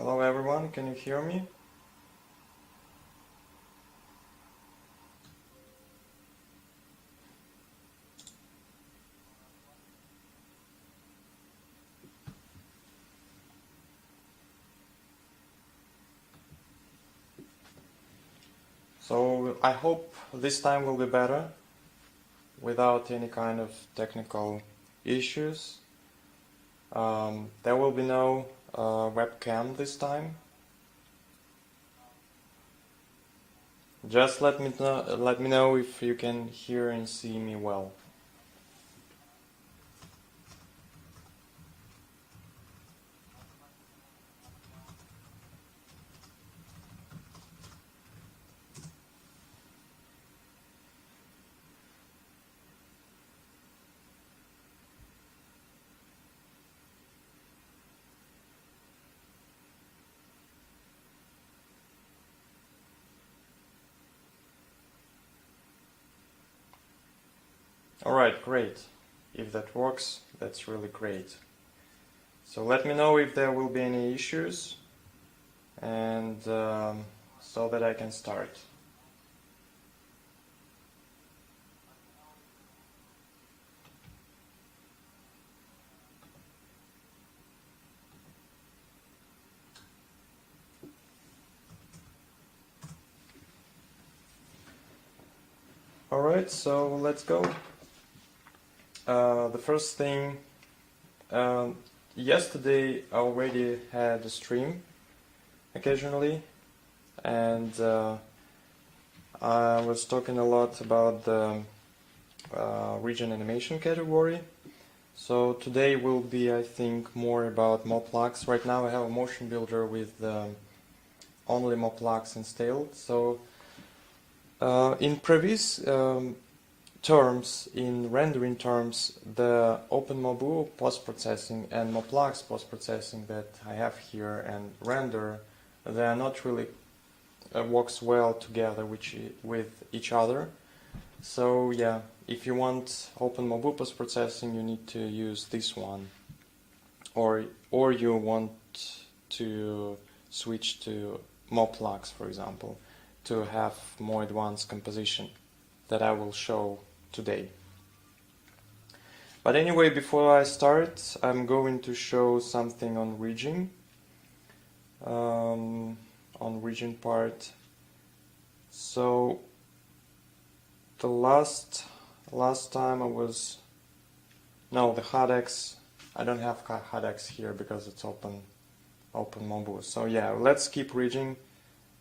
Hello everyone, can you hear me? So I hope this time will be better without any kind of technical issues. There will be no webcam this time. Just let me know if you can hear and see me well. Alright, great. If that works, that's really great. So let me know if there will be any issues and so that I can start. Alright, so let's go. The first thing, yesterday I already had a stream occasionally, and I was talking a lot about the region animation category. So today will be, I think, more about Moplux. Right now I have a motion builder with only Moplux installed. So in previous terms, in rendering terms, the OpenMobu post-processing and Moplux post-processing that I have here and render, they are not really works well together with each other. So yeah, if you want OpenMobu post-processing, you need to use this one, or you want to switch to Moplux, for example, to have more advanced composition that I will show today. But anyway, before I start, I'm going to show something on region, part. So the last time I was, no, the HUDX, I don't have HUDX here because it's OpenMobu. So yeah, let's keep region,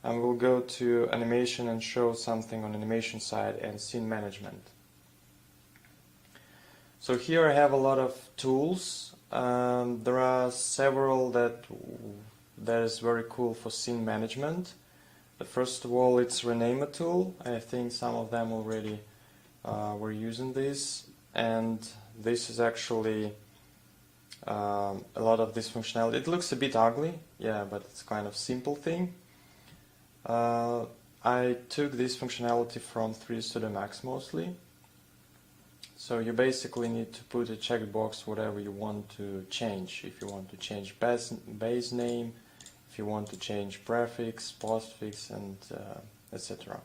and we'll go to animation and show something on animation side and scene management. So here I have a lot of tools. There are several that is very cool for scene management. First of all, it's Rename a tool. I think some of them already were using this, and this is actually a lot of this functionality. It looks a bit ugly, yeah, but it's kind of simple thing. I took this functionality from 3D Studio Max mostly. So you basically need to put a checkbox whatever you want to change. If you want to change base name, if you want to change prefix, postfix, and etc.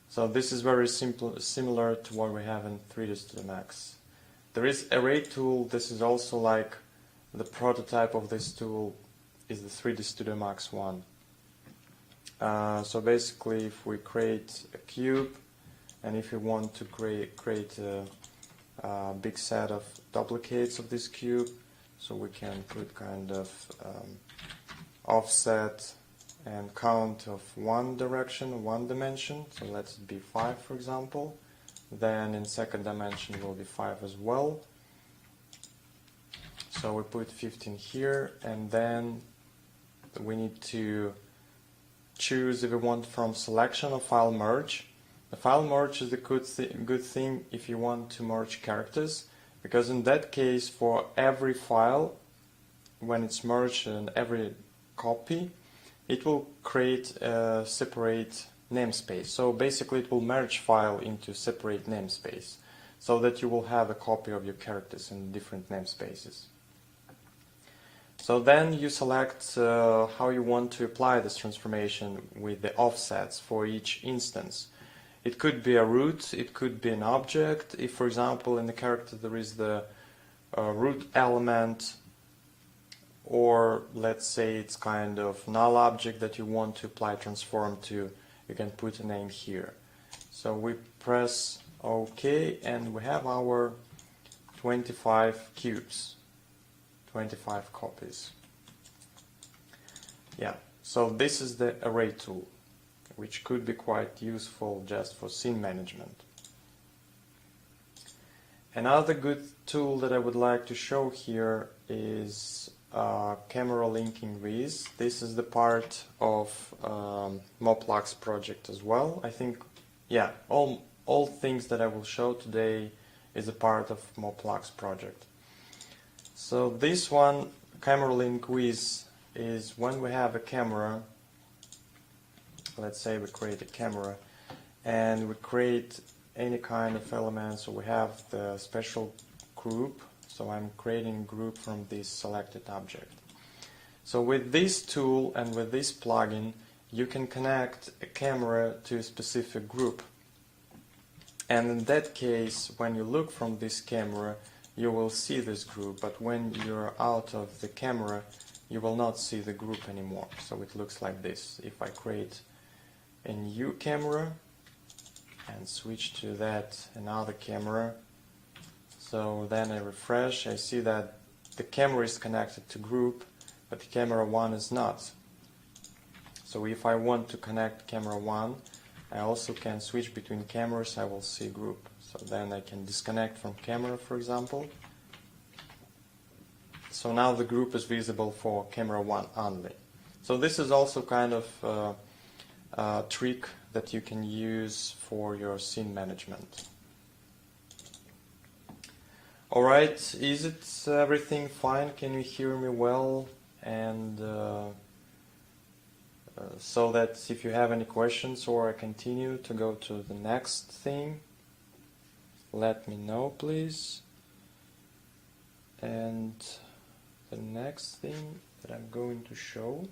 So this is very simple, similar to what we have in 3D Studio Max. There is Array tool. This is also like the prototype of this tool is the 3D Studio Max one. So basically, if we create a cube, and if you want to create a big set of duplicates of this cube, so we can put kind of offset and count of one direction, one dimension. So let's be 5, for example. Then in second dimension will be 5 as well. So we put 15 here, and then we need to choose if we want from selection or file merge. The file merge is a good thing if you want to merge characters, because in that case, for every file, when it's merged in every copy, it will create a separate namespace. So basically it will merge file into separate namespace, so that you will have a copy of your characters in different namespaces. So then you select how you want to apply this transformation with the offsets for each instance. It could be a root, it could be an object. If, for example, in the character there is the root element, or let's say it's kind of null object that you want to apply transform to, you can put a name here. So we press OK, and we have our 25 cubes, 25 copies. Yeah, so this is the array tool, which could be quite useful just for scene management. Another good tool that I would like to show here is camera linking with. This is the part of Moplux project as well. I think, yeah, all things that I will show today is a part of Moplux project. So this one, camera link with, is when we have a camera. Let's say we create a camera and we create any kind of element. So we have the special group. So I'm creating a group from this selected object. So with this tool and with this plugin, you can connect a camera to a specific group. And in that case, when you look from this camera, you will see this group. But when you're out of the camera, you will not see the group anymore. So it looks like this. If I create a new camera and switch to that another camera, so then I refresh, I see that the camera is connected to group, but the camera 1 is not. So if I want to connect camera 1, I also can switch between cameras, I will see group. So then I can disconnect from camera, for example. So now the group is visible for camera 1 only. So this is also kind of a trick that you can use for your scene management. Alright, is it everything fine? Can you hear me well? And so that if you have any questions or I continue to go to the next thing, let me know please. And the next thing that I'm going to show,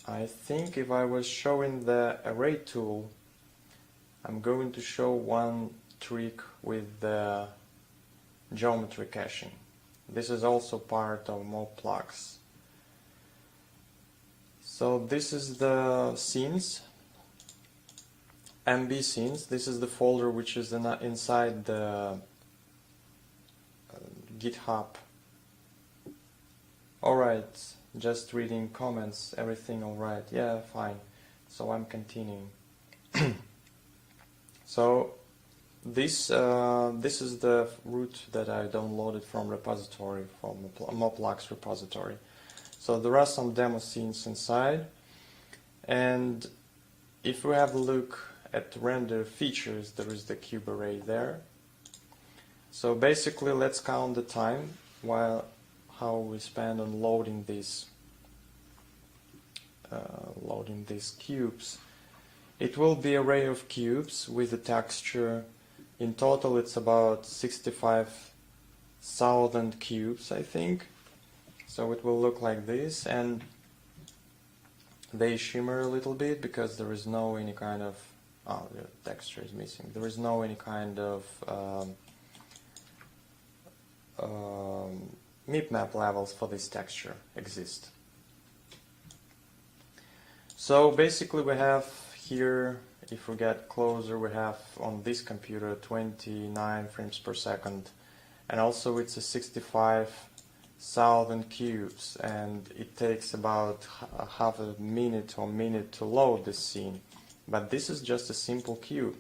I think if I was showing the array tool, I'm going to show one trick with the geometry caching. This is also part of Moplux. So this is the scenes, MB scenes. This is the folder which is inside the GitHub. Alright, just reading comments, everything alright? Yeah, fine. So I'm continuing. So this is the root that I downloaded from repository, from Moplux repository. So there are some demo scenes inside, and if we have a look at render features, there is the cube array there. So basically, let's count the time how we spend on loading these cubes. It will be an array of cubes with a texture. In total, it's about 65,000 cubes, I think. So it will look like this, and they shimmer a little bit because there is no any kind of the texture is missing. There is no any kind of mipmap levels for this texture exist. So basically we have here, if we get closer, we have on this computer 29 frames per second, and also it's a 65,000 cubes, and it takes about half a minute or minute to load this scene. But this is just a simple cube,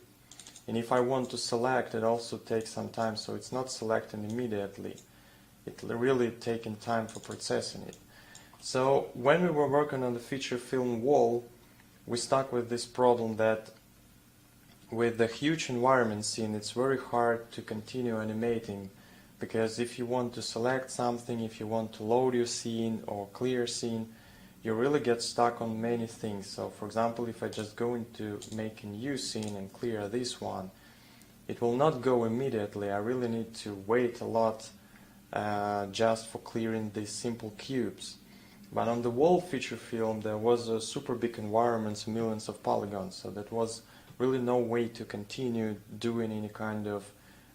and if I want to select, it also takes some time, so it's not selecting immediately. It really taking time for processing it. So when we were working on the feature film wall, we stuck with this problem that with the huge environment scene, it's very hard to continue animating, because if you want to select something, if you want to load your scene or clear scene, you really get stuck on many things. So for example, if I just go into make a new scene and clear this one, it will not go immediately. I really need to wait a lot just for clearing these simple cubes. But on the wall feature film there was a super big environment, millions of polygons, so that was really no way to continue doing any kind of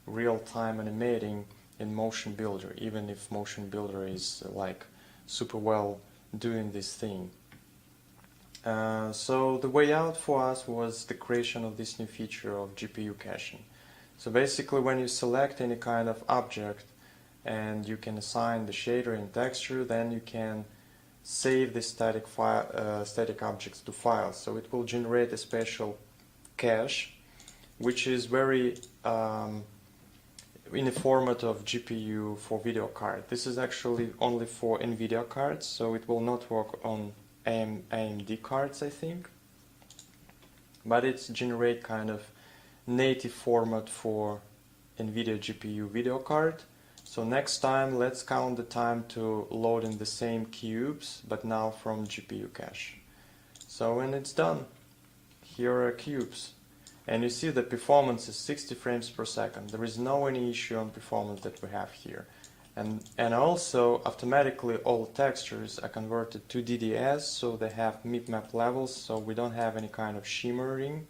real-time animating in Motion Builder, even if Motion Builder is like super well doing this thing. So the way out for us was the creation of this new feature of GPU caching. So basically when you select any kind of object and you can assign the shader and texture, then you can save the static objects to files. So it will generate a special cache which is very in the format of GPU for video card. This is actually only for NVIDIA cards, so it will not work on AMD cards, I think. But it's generate kind of native format for NVIDIA GPU video card. So next time let's count the time to load in the same cubes, but now from GPU cache. So when it's done, here are cubes. And you see the performance is 60 frames per second. There is no any issue on performance that we have here. And also automatically all textures are converted to DDS, so they have mip-map levels, so we don't have any kind of shimmering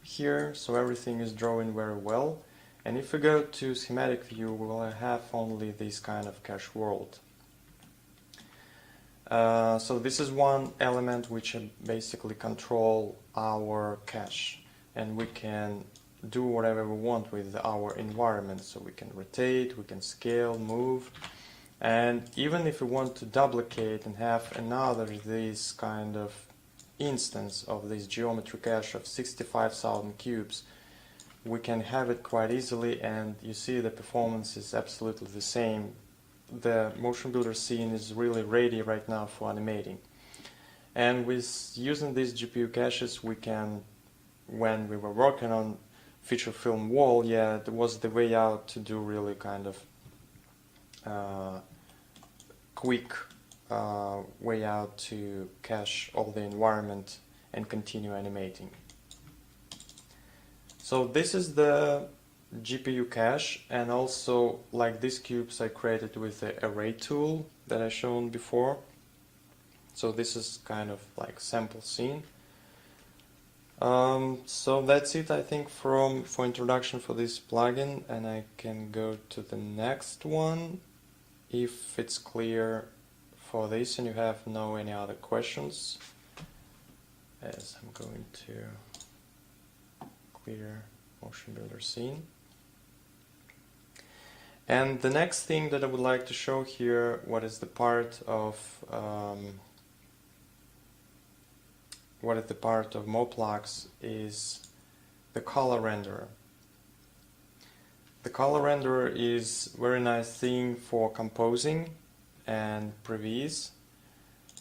here, so everything is drawing very well. And if we go to schematic view, we will have only this kind of cache world. So this is one element which basically control our cache, and we can do whatever we want with our environment. So we can rotate, we can scale, move, and even if we want to duplicate and have another this kind of instance of this geometry cache of 65,000 cubes, we can have it quite easily, and you see the performance is absolutely the same. The Motion Builder scene is really ready right now for animating. And with using these GPU caches, we can, when we were working on feature film wall, yeah, it was the way out to do really kind of quick way out to cache all the environment and continue animating. So this is the GPU cache, and also like these cubes I created with the array tool that I shown before. So this is kind of like sample scene. So that's it, I think, for introduction for this plugin, and I can go to the next one if it's clear for this and you have any other questions, as I'm going to clear Motion Builder scene. And the next thing that I would like to show here, what is the part of Moplux, is the color renderer. The color renderer is a very nice thing for composing and previews.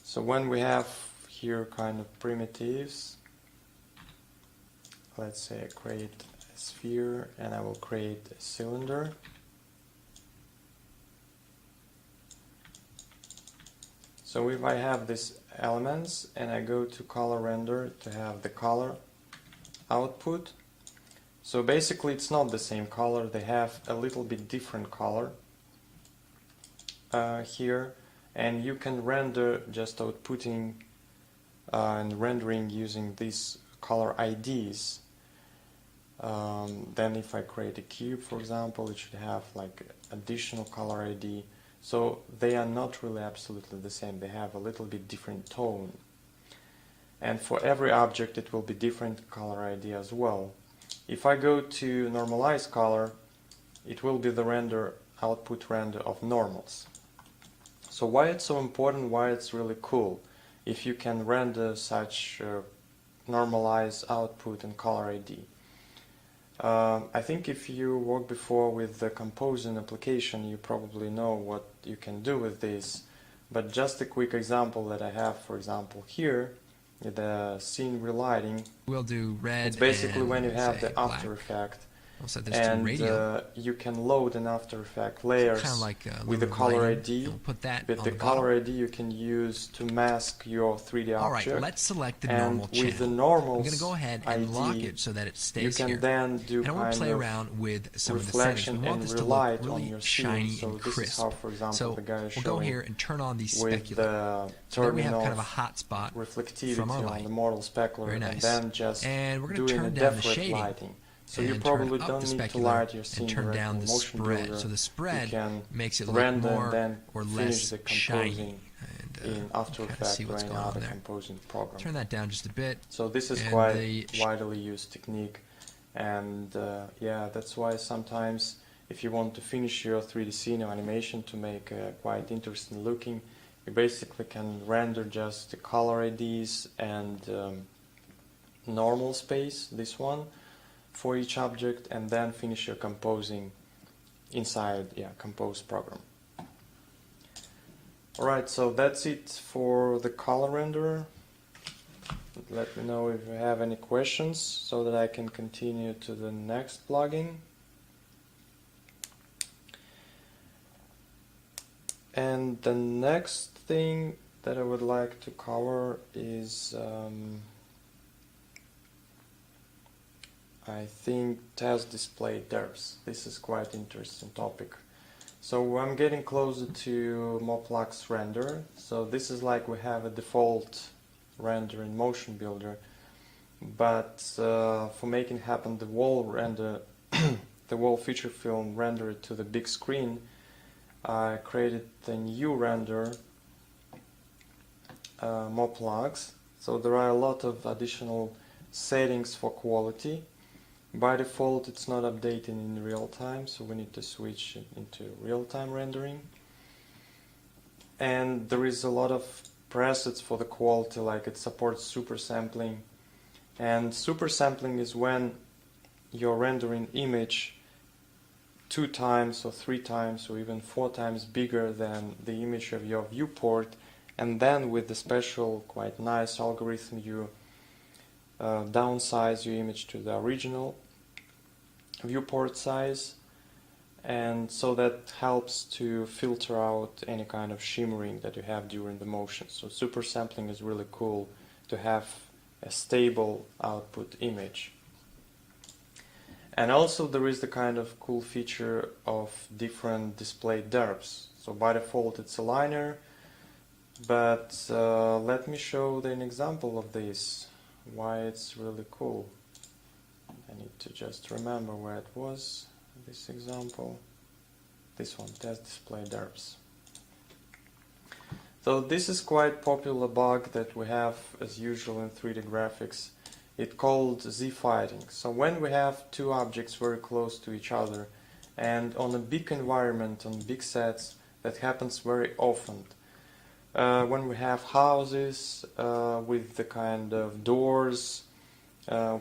So when we have here kind of primitives, let's say I create a sphere and I will create a cylinder. So if I have these elements and I go to color render to have the color output, so basically it's not the same color, they have a little bit different color here, and you can render just outputting and rendering using these color IDs. Then if I create a cube, for example, it should have like additional color ID. So they are not really absolutely the same, they have a little bit different tone. And for every object it will be different color ID as well. If I go to normalize color, it will be the output render of normals. So why it's so important, why it's really cool, if you can render such normalized output and color ID. I think if you worked before with the composing application, you probably know what you can do with this. But just a quick example that I have, for example, here, the scene relighting. We'll do red. It's basically and when you have say the After black. Effect, I'll set this to and radio. you can load in After Effects Kind of layers like with the color lighting, ID. and we'll put that With on the the color bottom. ID you can use to mask your 3D All right, object. let's select the And normal with the channel. normal I'm going to go ahead and lock ID, it so that it you stays can here. then do And I want kind to play of around with some of the settings. We reflection want and this to look relight on really your scene. shiny So and this is crisp. how, for example, So the guy is we'll go showing here and turn on the with specular. the So there we turning have kind of a off hot spot reflectivity from our on light. the model specular, Very and nice. then just And we're going to doing a turn down the different shading lighting. So you and probably turn up don't the need to specular light your and scene turn directly down in the Motion spread. Builder. So the You spread can makes it look render more and then or finish less the shiny. composing And in After kind of Effects see or what's any going on other there. composing program. Turn that down just a bit. So this is And quite the widely used technique, and yeah, that's why sometimes if you want to finish your 3D scene or animation to make quite interesting looking, you basically can render just the color IDs and normal space, this one, for each object, and then finish your composing inside Compose program. Alright, so that's it for the color renderer. Let me know if you have any questions so that I can continue to the next plugin. And the next thing that I would like to cover is I think test display derps. This is quite interesting topic. So I'm getting closer to Moplux render. So this is like we have a default render in Motion Builder, but for making happen the wall render, the wall feature film render it to the big screen, I created the new render Moplux. So there are a lot of additional settings for quality. By default it's not updating in real time, so we need to switch it into real-time rendering. And there is a lot of presets for the quality, like it supports super sampling. And super sampling is when you're rendering image 2 times or 3 times or even 4 times bigger than the image of your viewport, and then with the special quite nice algorithm you downsize your image to the original viewport size, and so that helps to filter out any kind of shimmering that you have during the motion. So super sampling is really cool to have a stable output image. And also there is the kind of cool feature of different display derps. So by default it's a liner, but let me show an example of this, why it's really cool. I need to just remember where it was, this example. This one, test display derps. So this is quite popular bug that we have as usual in 3D graphics. It's called Z-fighting. So when we have 2 objects very close to each other and on a big environment, on big sets, that happens very often. When we have houses with the kind of doors,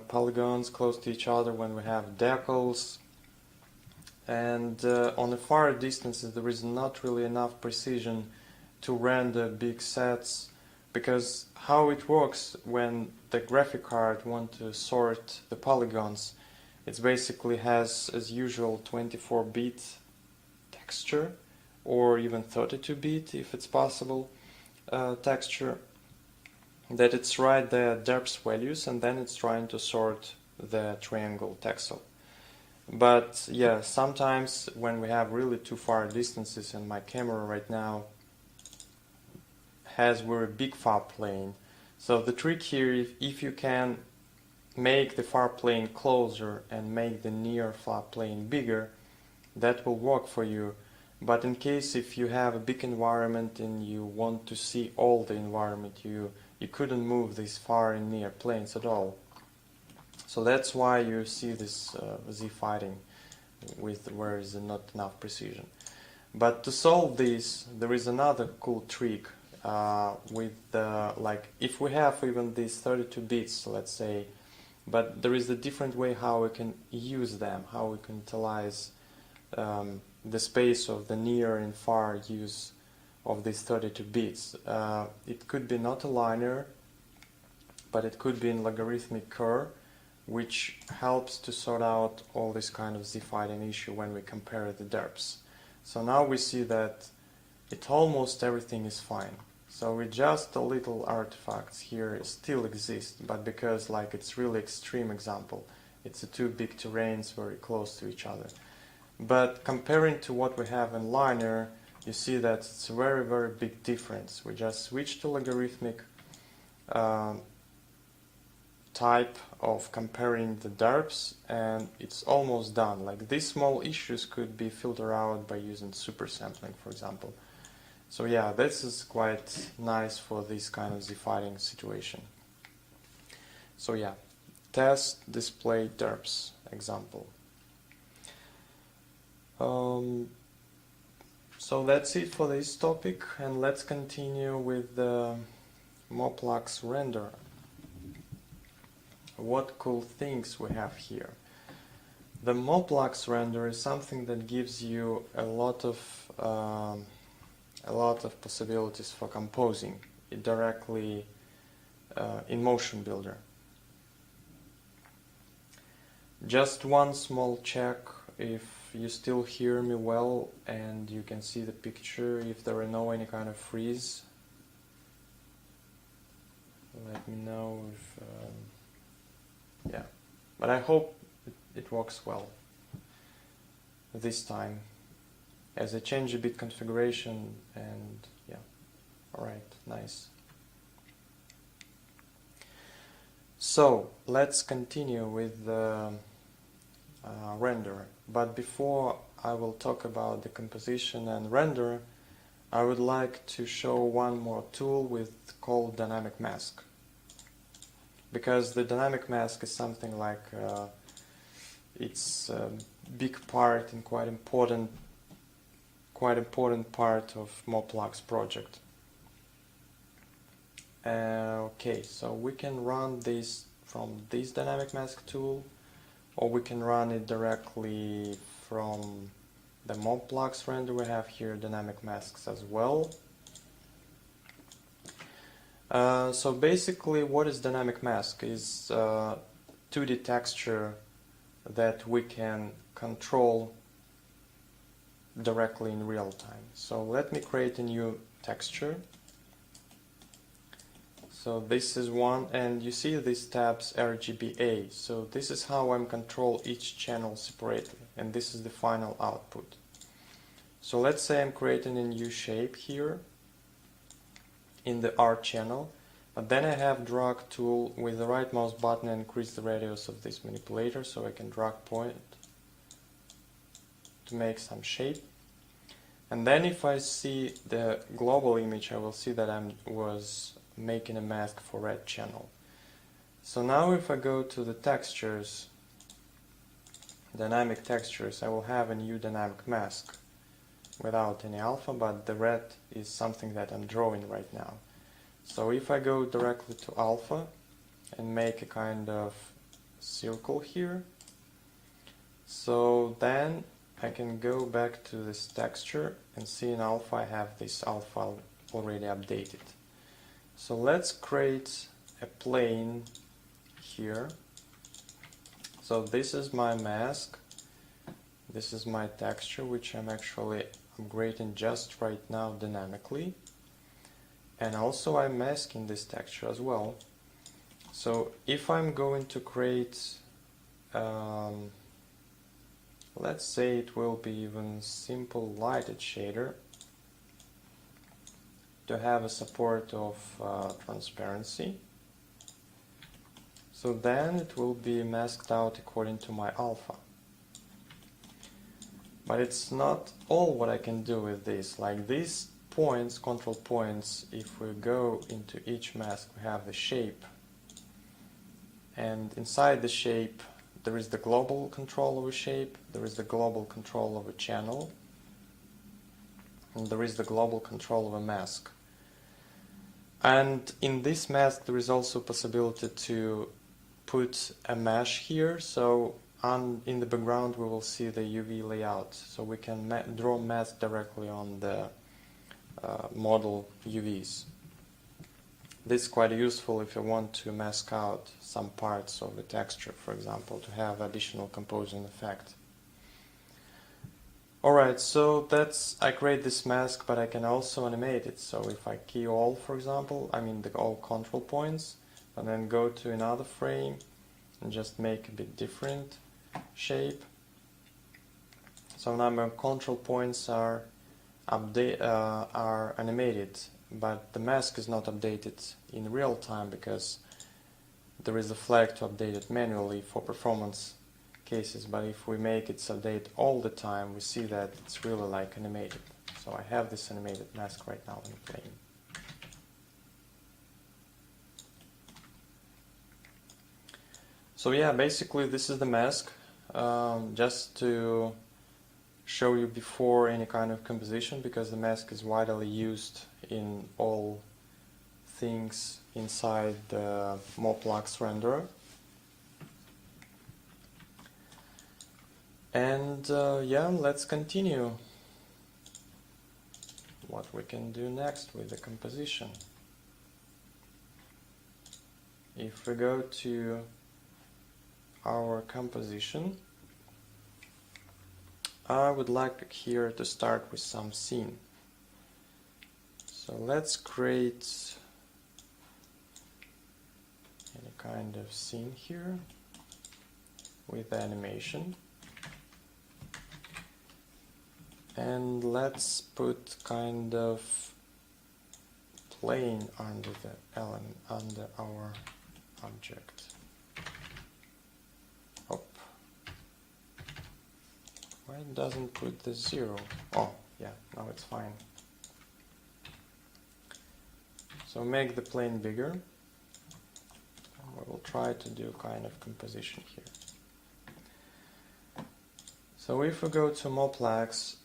polygons close to each other, when we have decals, and on the far distances there is not really enough precision to render big sets, because how it works when the graphic card wants to sort the polygons, it basically has as usual 24-bit texture or even 32-bit if it's possible texture, that it's write the derps values and then it's trying to sort the triangle texel. But yeah, sometimes when we have really too far distances, and my camera right now has very big far plane, so the trick here is if you can make the far plane closer and make the near far plane bigger, that will work for you. But in case if you have a big environment and you want to see all the environment, you couldn't move these far and near planes at all. So that's why you see this Z-fighting with where is not enough precision. But to solve this, there is another cool trick with like if we have even these 32 bits, let's say, but there is a different way how we can use them, how we can utilize the space of the near and far use of these 32 bits. It could be not a linear, but it could be in logarithmic curve, which helps to sort out all this kind of z-fighting issue when we compare the derps. So now we see that almost everything is fine. So with just the little artifacts here still exist, but because like it's really extreme example, it's a two big terrains very close to each other. But comparing to what we have in Liner, you see that it's a very, very big difference. We just switch to logarithmic type of comparing the derps, and it's almost done. Like these small issues could be filtered out by using super sampling, for example. So yeah, this is quite nice for this kind of z-fighting situation. So yeah, test display derps example. So that's it for this topic, and let's continue with the Moplux render. What cool things we have here. The Moplux render is something that gives you a lot of possibilities for composing it directly in Motion Builder. Just one small check if you still hear me well and you can see the picture, if there are no any kind of freeze. Let me know if yeah, but I hope it works well this time, as I change a bit configuration, and yeah, alright, nice. So let's continue with the render, but before I will talk about the composition and render, I would like to show one more tool called Dynamic Mask, because the Dynamic Mask is something like it's a big part and quite important part of Moplux project. Okay, so we can run this from this Dynamic Mask tool, or we can run it directly from the Moplux render. We have here Dynamic Masks as well. So basically, what is Dynamic Mask? Is 2D texture that we can control directly in real time. So let me create a new texture. So this is one, and you see these tabs RGBA. So this is how I'm control each channel separately, and this is the final output. So let's say I'm creating a new shape here in the R channel, but then I have drag tool with the right mouse button and increase the radius of this manipulator, so I can drag point to make some shape. And then if I see the global image, I will see that I was making a mask for red channel. So now if I go to the textures, dynamic textures, I will have a new dynamic mask without any alpha, but the red is something that I'm drawing right now. So if I go directly to alpha and make a kind of circle here, so then I can go back to this texture and see in alpha I have this alpha already updated. So let's create a plane here. So this is my mask, this is my texture, which I'm actually upgrading just right now dynamically, and also I'm masking this texture as well. So if I'm going to create let's say it will be even simple lighted shader to have a support of transparency, so then it will be masked out according to my alpha. But it's not all what I can do with this. Like these points, control points, if we go into each mask, we have the shape, and inside the shape there is the global control of a shape, there is the global control of a channel, and there is the global control of a mask. And in this mask there is also possibility to put a mesh here, so in the background we will see the UV layout, so we can draw mask directly on the model UVs. This is quite useful if you want to mask out some parts of the texture, for example, to have additional composing effect. Alright, so that's, I create this mask, but I can also animate it. So if I key all, for example, I mean all control points, and then go to another frame and just make a bit different shape. So now my control points are animated, but the mask is not updated in real time because there is a flag to update it manually for performance cases. But if we make it update all the time, we see that it's really like animated. So I have this animated mask right now in plane. So yeah, basically this is the mask, just to show you before any kind of composition, because the mask is widely used in all things inside the Moplux renderer. And yeah, let's continue what we can do next with the composition. If we go to our composition, I would like here to start with some scene. So let's create any kind of scene here with animation. And let's put kind of plane under the element, under our object. Why it doesn't put the 0? Oh, yeah, now it's fine. So make the plane bigger. We will try to do kind of composition here. So if we go to Moplux,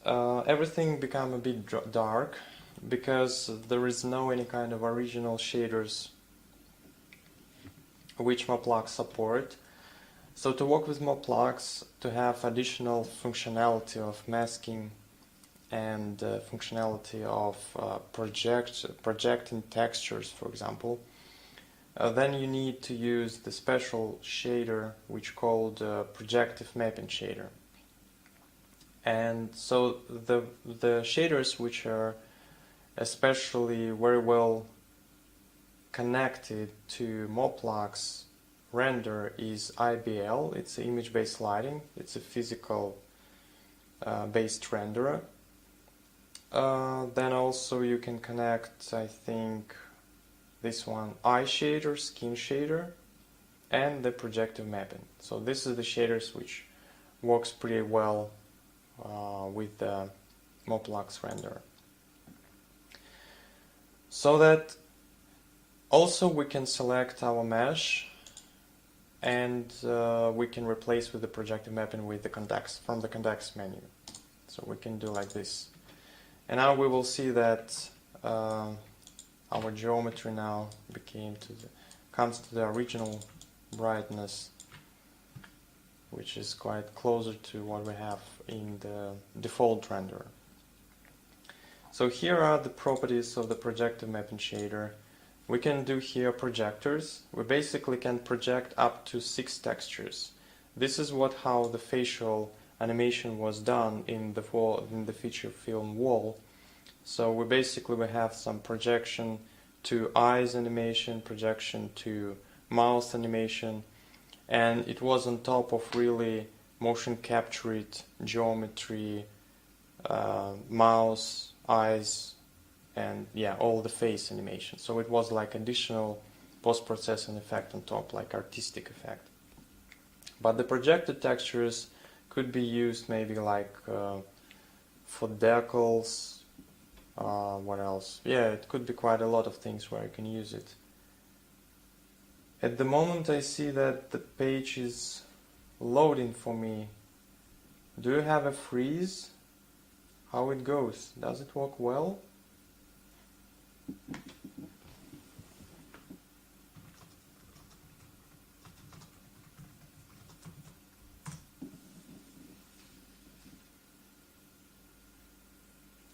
everything become a bit dark because there is no any kind of original shaders which Moplux support. So to work with Moplux, to have additional functionality of masking and functionality of projecting textures, for example, then you need to use the special shader which called projective mapping shader. And so the shaders which are especially very well connected to Moplux render is IBL. It's image-based lighting. It's a physical based renderer. Then also you can connect, I think, this one, eye shader, skin shader, and the projective mapping. So this is the shaders which works pretty well with the Moplux renderer. So that also we can select our mesh, and we can replace with the projective mapping with the context from the context menu. So we can do like this. And now we will see that our geometry now comes to the original brightness, which is quite closer to what we have in the default renderer. So here are the properties of the projective mapping shader. We can do here projectors. We basically can project up to 6 textures. This is how the facial animation was done in the feature film wall. So we have some projection to eyes animation, projection to mouth animation, and it was on top of really motion captured geometry, mouth, eyes, and yeah, all the face animation. So it was like additional post-processing effect on top, like artistic effect. But the projected textures could be used maybe like for decals. What else? Yeah, it could be quite a lot of things where you can use it. At the moment I see that the page is loading for me. Do you have a freeze? How it goes? Does it work well?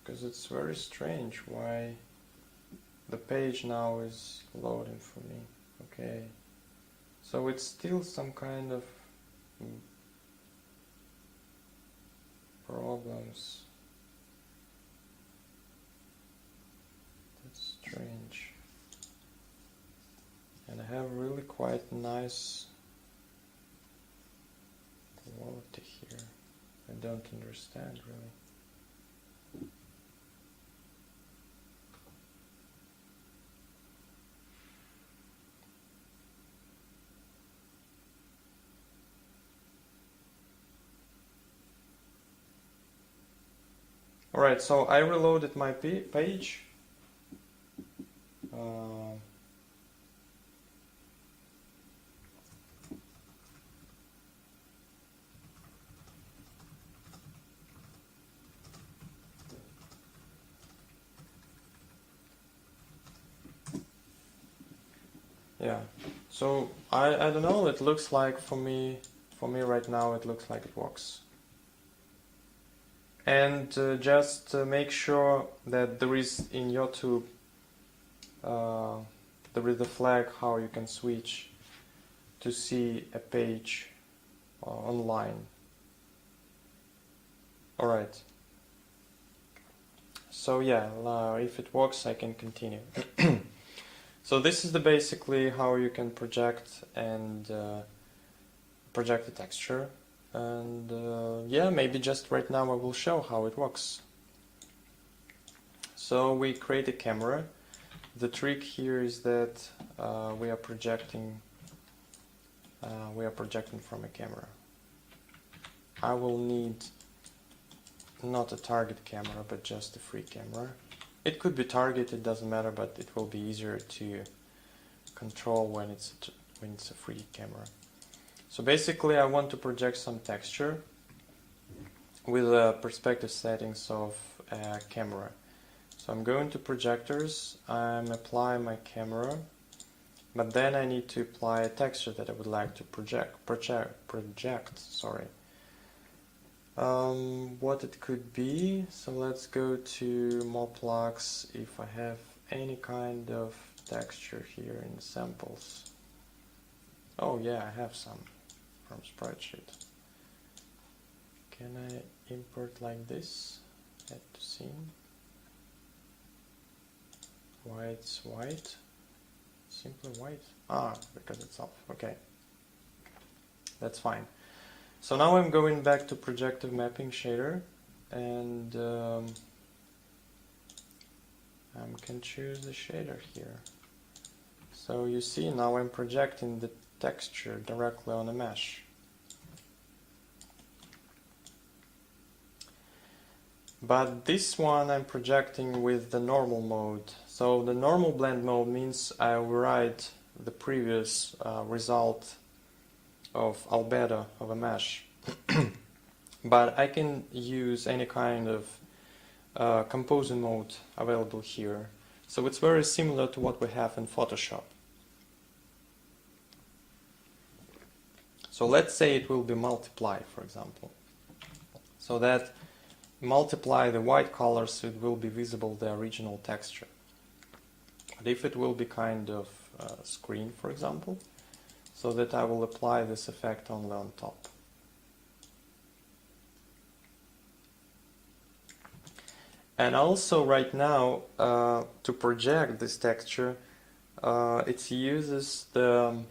Because it's very strange why the page now is loading for me. Okay, so it's still some kind of problems. That's strange. And I have really quite nice quality here. I don't understand really. Alright, so I reloaded my page. Yeah, so I don't know, it looks like for me right now it looks like it works. And just make sure that there is in YouTube there is a flag how you can switch to see a page online. Alright, so yeah, if it works I can continue. So this is basically how you can project and project the texture, and yeah, maybe just right now I will show how it works. So we create a camera. The trick here is that we are projecting from a camera. I will need not a target camera but just a free camera. It could be target, it doesn't matter, but it will be easier to control when it's a free camera. So basically I want to project some texture with perspective settings of a camera. So I'm going to projectors, I'm applying my camera, but then I need to apply a texture that I would like to project. Sorry. What it could be, so let's go to Moplux if I have any kind of texture here in samples. Oh yeah, I have some from Sprite-Sheet. Can I import like this? Add to scene. White's white. Simply white. Ah, because it's off. Okay. That's fine. So now I'm going back to projective mapping shader, and I can choose the shader here. So you see now I'm projecting the texture directly on a mesh. But this one I'm projecting with the normal mode. So the normal blend mode means I override the previous result of albedo of a mesh. But I can use any kind of composing mode available here. So it's very similar to what we have in Photoshop. So let's say it will be multiply, for example. So that multiply the white colors, so it will be visible the original texture. But if it will be kind of screen, for example, so that I will apply this effect only on top. And also right now, to project this texture, it uses the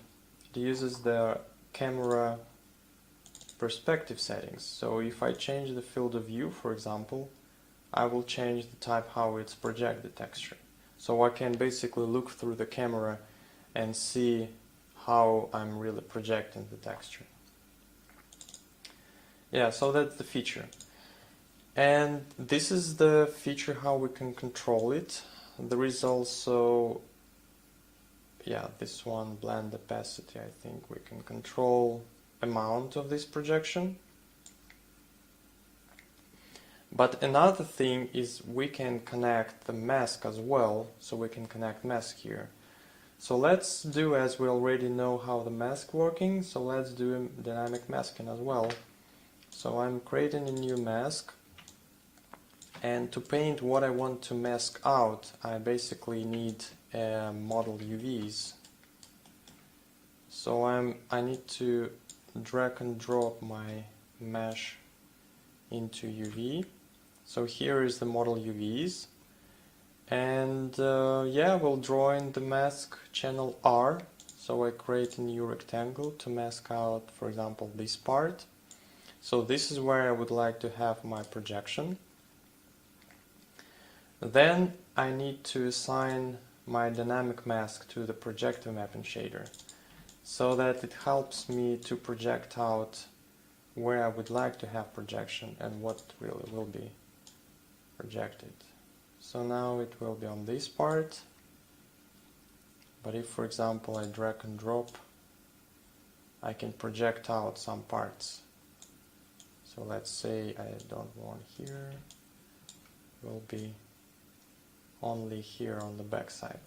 camera perspective settings. So if I change the field of view, for example, I will change the type how it's project the texture. So I can basically look through the camera and see how I'm really projecting the texture. Yeah, so that's the feature. And this is the feature how we can control it. There is also, yeah, this one, blend opacity. I think we can control amount of this projection. But another thing is we can connect the mask as well, so we can connect mask here. So let's do as we already know how the mask working, so let's do dynamic masking as well. So I'm creating a new mask, And to paint what I want to mask out, I basically need model UVs. So I need to drag and drop my mesh into UV. So here is the model UVs, and yeah, we'll draw in the mask channel R. So I create a new rectangle to mask out, for example, this part. So this is where I would like to have my projection. Then I need to assign my dynamic mask to the projective mapping shader, so that it helps me to project out where I would like to have projection and what really will be projected. So now it will be on this part, but if, for example, I drag and drop, I can project out some parts. So let's say I don't want here, it will be only here on the back side.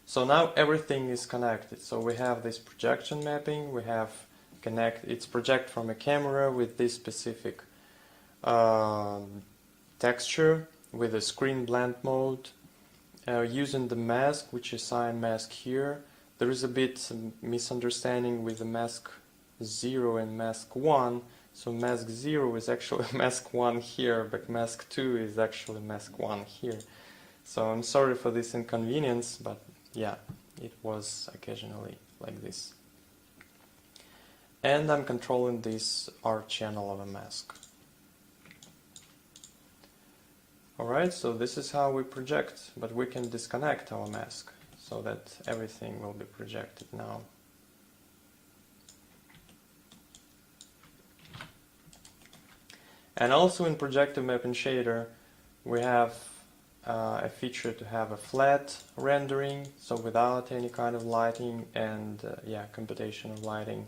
So now everything is connected. So we have this projection mapping, we have it's project from a camera with this specific texture with a screen blend mode. Using the mask, which is sign mask here, there is a bit misunderstanding with the mask 0 and mask 1. So mask 0 is actually mask 1 here, but mask 2 is actually mask 1 here. So I'm sorry for this inconvenience, but yeah, it was occasionally like this. And I'm controlling this R channel of a mask. Alright, so this is how we project, but we can disconnect our mask so that everything will be projected now. And also in projective mapping shader, we have a feature to have a flat rendering, so without any kind of lighting and computation of lighting.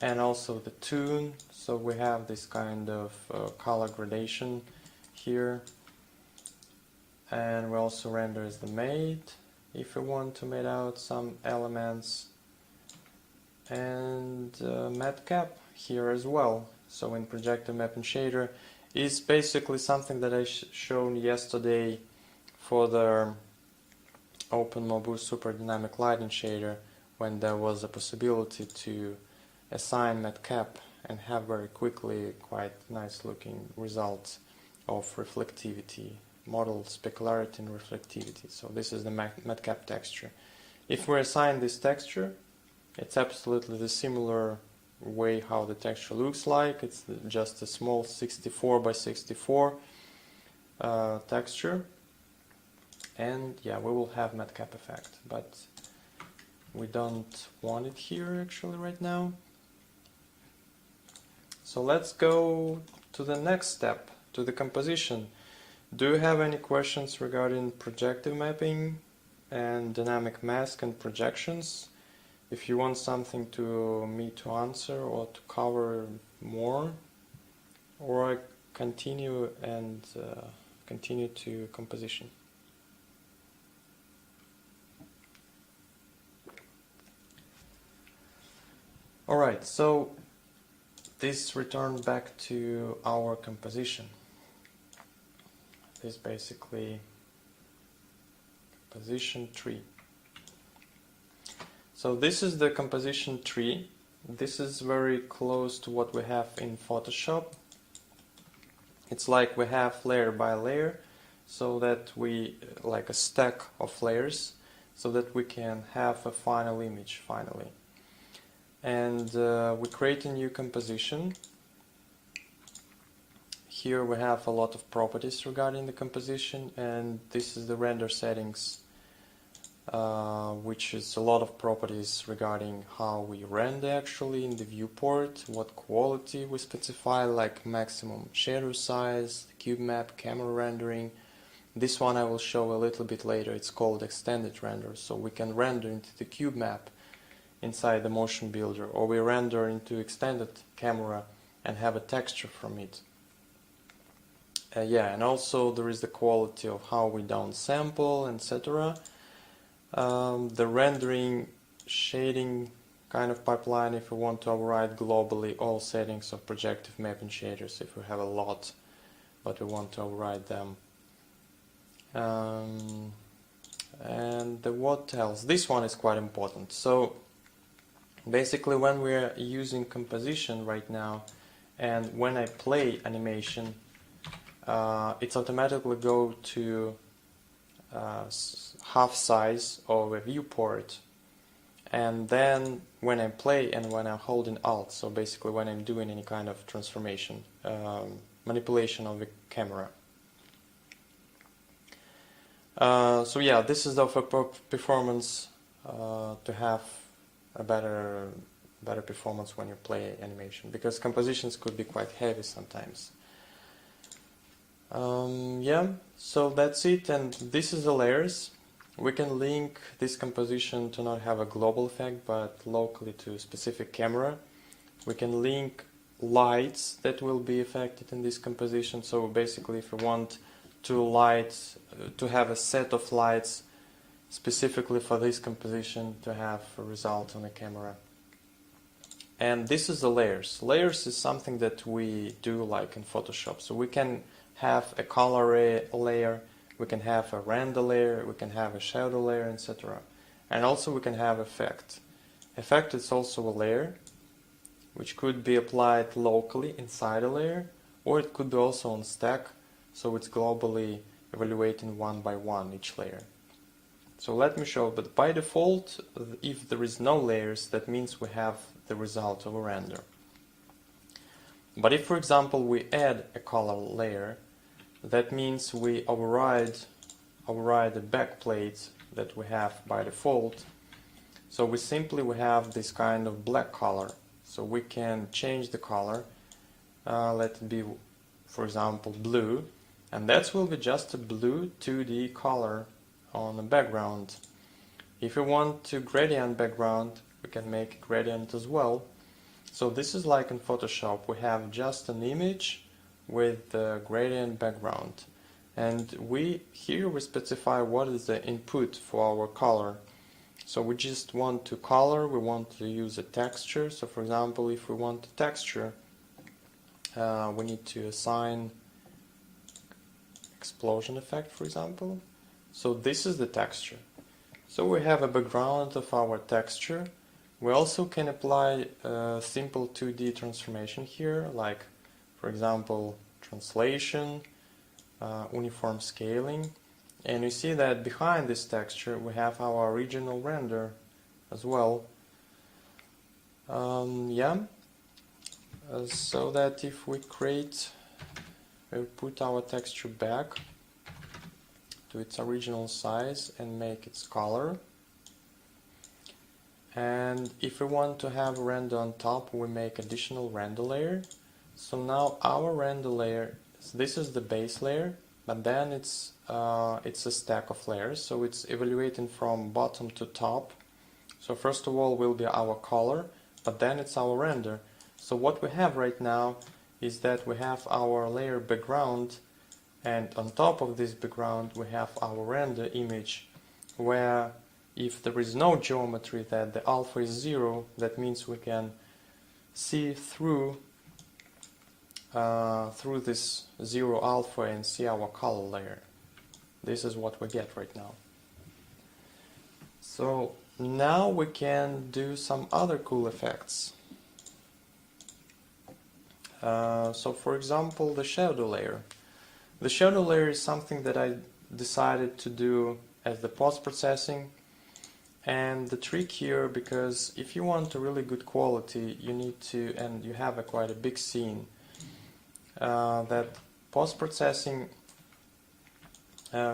And also the tune, so we have this kind of color gradation here. And we also render as the mate if we want to mate out some elements. And matte cap here as well. So in projective mapping shader is basically something that I shown yesterday for the OpenMOBU Super Dynamic Lighting shader, when there was a possibility to assign matte cap and have very quickly quite nice looking results of reflectivity, model specularity and reflectivity. So this is the matte cap texture. If we assign this texture, it's absolutely the similar way how the texture looks like. It's just a small 64 by 64 texture, and yeah, we will have matte cap effect, but we don't want it here actually right now. So let's go to the next step, to the composition. Do you have any questions regarding projective mapping and dynamic mask and projections? If you want something to me to answer or to cover more, or I continue and continue to composition. Alright, so this returns back to our composition. This basically composition tree. So this is the composition tree. This is very close to what we have in Photoshop. It's like we have layer by layer, so that we, like a stack of layers, so that we can have a final image finally. And we create a new composition. Here we have a lot of properties regarding the composition, and this is the render settings, which is a lot of properties regarding how we render actually in the viewport, what quality we specify, like maximum shadow size, cube map, camera rendering. This one I will show a little bit later. It's called extended render, so we can render into the cube map inside the motion builder, or we render into extended camera and have a texture from it. And also there is the quality of how we downsample, etc. The rendering shading kind of pipeline, if we want to override globally all settings of projective mapping shaders, if we have a lot but we want to override them. And what else? This one is quite important. So basically when we're using composition right now, and when I play animation, it's automatically go to half size of a viewport, and then when I play and when I'm holding Alt, so basically when I'm doing any kind of transformation, manipulation of the camera. So yeah, this is the performance to have a better performance when you play animation, because compositions could be quite heavy sometimes. Yeah, so that's it, and this is the layers. We can link this composition to not have a global effect, but locally to a specific camera. We can link lights that will be affected in this composition. So basically, if we want to have a set of lights specifically for this composition to have a result on the camera. And this is the layers. Layers is something that we do like in Photoshop. So we can have a color layer, we can have a render layer, we can have a shadow layer, etc. And also we can have effect. Effect is also a layer which could be applied locally inside a layer, or it could be also on stack, so it's globally evaluating one by one each layer. So let me show, but by default, if there is no layers, that means we have the result of a render. But if, for example, we add a color layer, that means we override the backplate that we have by default. So we have this kind of black color. So we can change the color, let it be, for example, blue, and that will be just a blue 2D color on the background. If we want to gradient background, we can make a gradient as well. So this is like in Photoshop, we have just an image with the gradient background, and here we specify what is the input for our color. So we just want to color, we want to use a texture. So for example, if we want a texture, we need to assign explosion effect, for example. So this is the texture. So we have a background of our texture. We also can apply a simple 2D transformation here, like, for example, translation, uniform scaling. And you see that behind this texture we have our original render as well. Yeah, so that if we put our texture back to its original size and make its color. And if we want to have a render on top, we make additional render layer. So now our render layer, this is the base layer, but then it's a stack of layers, so it's evaluating from bottom to top. So first of all will be our color, but then it's our render. So what we have right now is that we have our layer background, and on top of this background we have our render image, where if there is no geometry, that the alpha is 0, that means we can see through this 0 alpha and see our color layer. This is what we get right now. So now we can do some other cool effects. So for example, the shadow layer. The shadow layer is something that I decided to do as the post-processing. And the trick here, because if you want a really good quality, you need to, and you have quite a big scene, that post-processing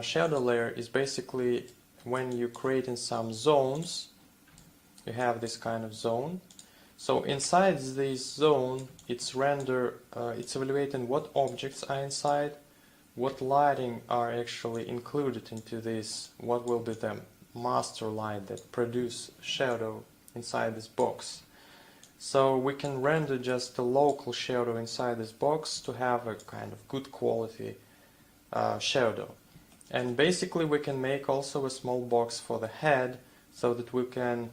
shadow layer is basically when you're creating some zones. You have this kind of zone. So inside this zone, it's evaluating what objects are inside, what lighting are actually included into this, what will be the master light that produce shadow inside this box. So we can render just a local shadow inside this box to have a kind of good quality shadow. And basically we can make also a small box for the head, so that we can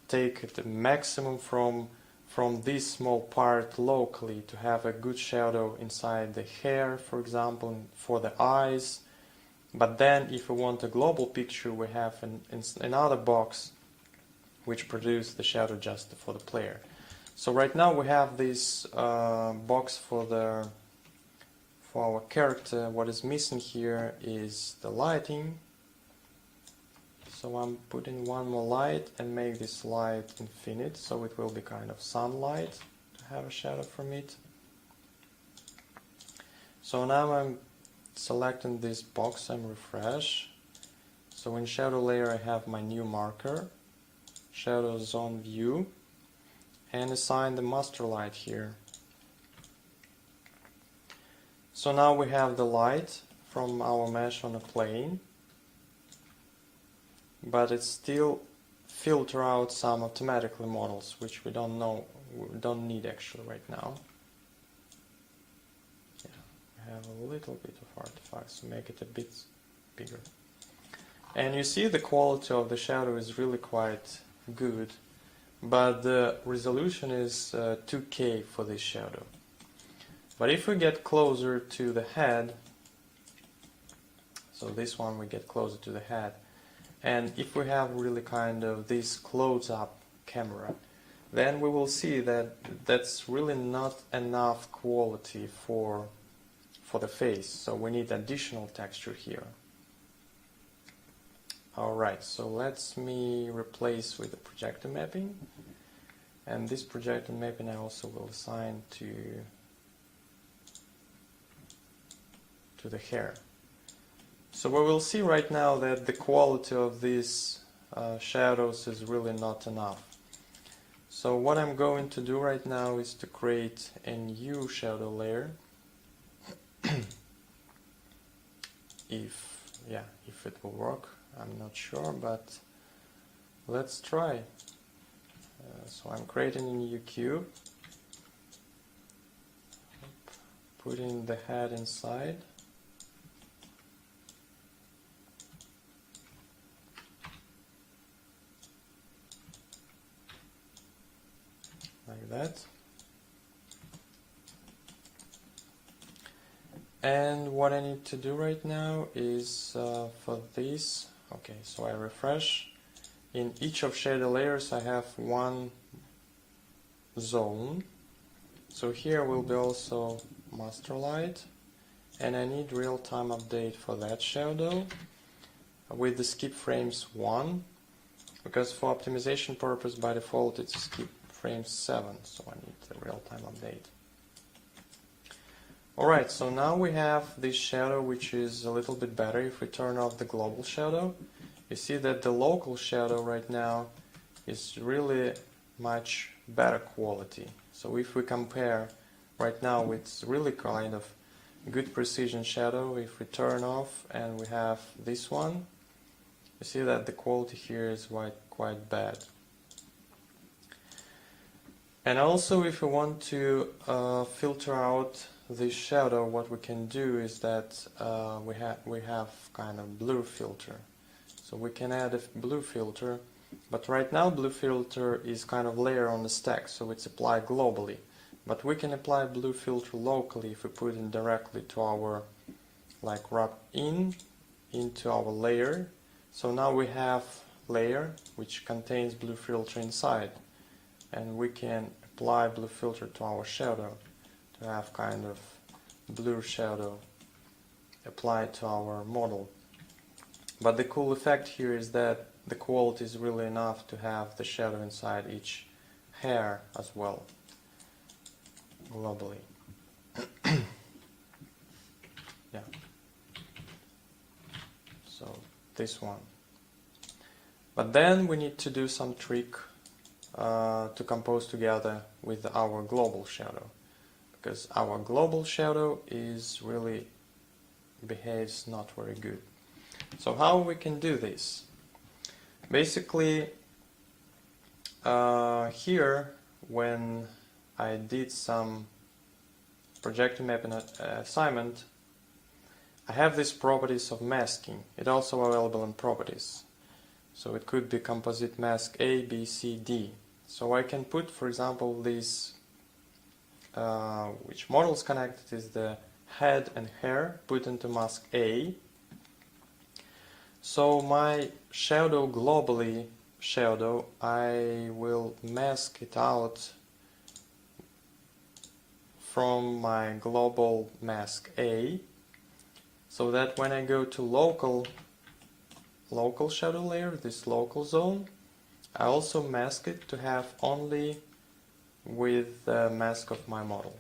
take the maximum from from this small part locally to have a good shadow inside the hair, for example, for the eyes. But then if we want a global picture, we have another box which produces the shadow just for the player. So right now we have this box for our character. What is missing here is the lighting. So I'm putting one more light and make this light infinite, so it will be kind of sunlight to have a shadow from it. So now I'm selecting this box and refresh. So in shadow layer I have my new marker, shadow zone view, and assign the master light here. So now we have the light from our mesh on a plane, but it still filter out some automatically models which we don't need actually right now. Yeah, we have a little bit of artifacts to make it a bit bigger. And you see the quality of the shadow is really quite good, but the resolution is 2K for this shadow. But if we get closer to the head, so this one we get closer to the head, and if we have really kind of this close-up camera, then we will see that that's really not enough quality for the face, so we need additional texture here. Alright, so let me replace with the projector mapping, and this projector mapping I also will assign to the hair. So we will see right now that the quality of these shadows is really not enough. So what I'm going to do right now is to create a new shadow layer. if it will work, I'm not sure, but let's try. So I'm creating a new cube, putting the head inside. Like that. And what I need to do right now is for this, okay, so I refresh. In each of shadow layers I have one zone. So here will be also master light, and I need real-time update for that shadow with the skip frames 1, because for optimization purpose by default it's skip frame 7, so I need the real-time update. Alright, so now we have this shadow which is a little bit better. If we turn off the global shadow, you see that the local shadow right now is really much better quality. So if we compare right now it's really kind of good precision shadow, if we turn off and we have this one, you see that the quality here is quite bad. And also if we want to filter out this shadow, what we can do is that we have kind of blur filter. So we can add a blue filter, but right now blue filter is kind of layer on the stack, so it's applied globally. But we can apply blue filter locally if we put it directly to our, like wrap into our layer. So now we have layer which contains blue filter inside, and we can apply blue filter to our shadow to have kind of blur shadow applied to our model. But the cool effect here is that the quality is really enough to have the shadow inside each hair as well, globally. Yeah. So this one. But then we need to do some trick to compose together with our global shadow, because our global shadow is really behaves not very good. So how we can do this? Basically, here when I did some projector mapping assignment, I have these properties of masking. It's also available in properties. So it could be composite mask A, B, C, D. So I can put, for example, this, which models connected is the head and hair, put into mask A. So my shadow, globally shadow, I will mask it out from my global mask A, so that when I go to local shadow layer, this local zone, I also mask it to have only with the mask of my model.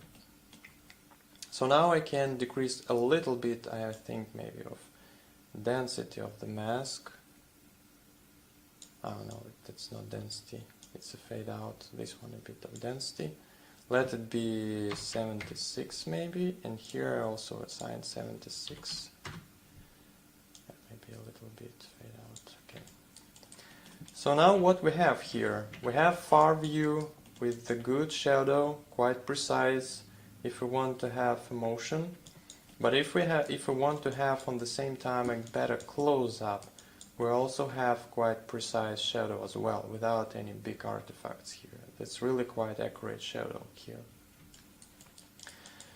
So now I can decrease a little bit, I think maybe, of density of the mask. Oh no, that's not density, it's a fade out. This one a bit of density. Let it be 76 maybe, and here I also assign 76. Maybe a little bit fade out, okay. So now what we have here, we have far view with the good shadow, quite precise if we want to have a motion. But if we want to have on the same time a better close-up, we also have quite precise shadow as well, without any big artifacts here. That's really quite accurate shadow here.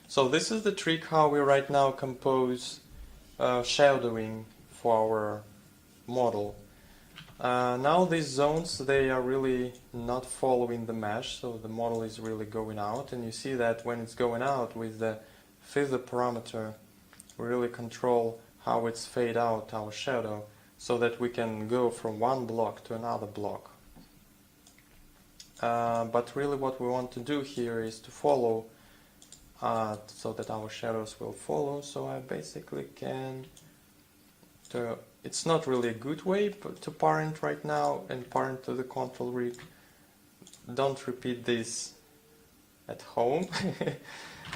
So this is the trick how we right now compose shadowing for our model. Now these zones, they are really not following the mesh, so the model is really going out, and you see that when it's going out with the feather parameter, we really control how it's fade out our shadow, so that we can go from one block to another block. But really what we want to do here is to follow, so that our shadows will follow. So I basically can, it's not really a good way to parent right now and parent to the control rig. Don't repeat this at home.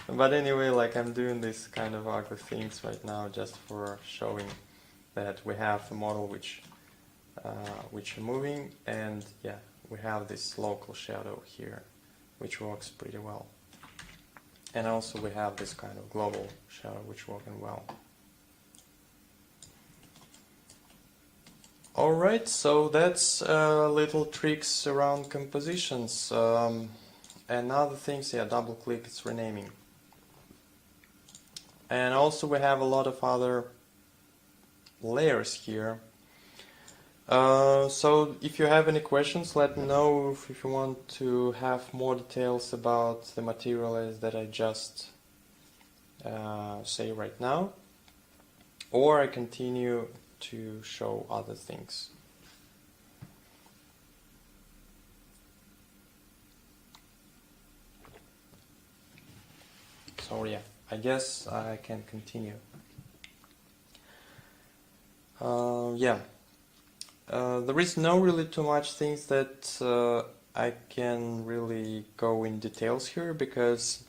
But anyway, like, I'm doing this kind of ugly things right now just for showing that we have a model which are moving, and yeah, we have this local shadow here which works pretty well, and also we have this kind of global shadow which working well. Alright, so that's little tricks around compositions. And other things, yeah, double click, it's renaming. And also we have a lot of other layers here. So if you have any questions, let me know. If you want to have more details about the materials that I just say right now, or I continue to show other things. So yeah, I guess I can continue. There is no really too much things that I can really go in details here, because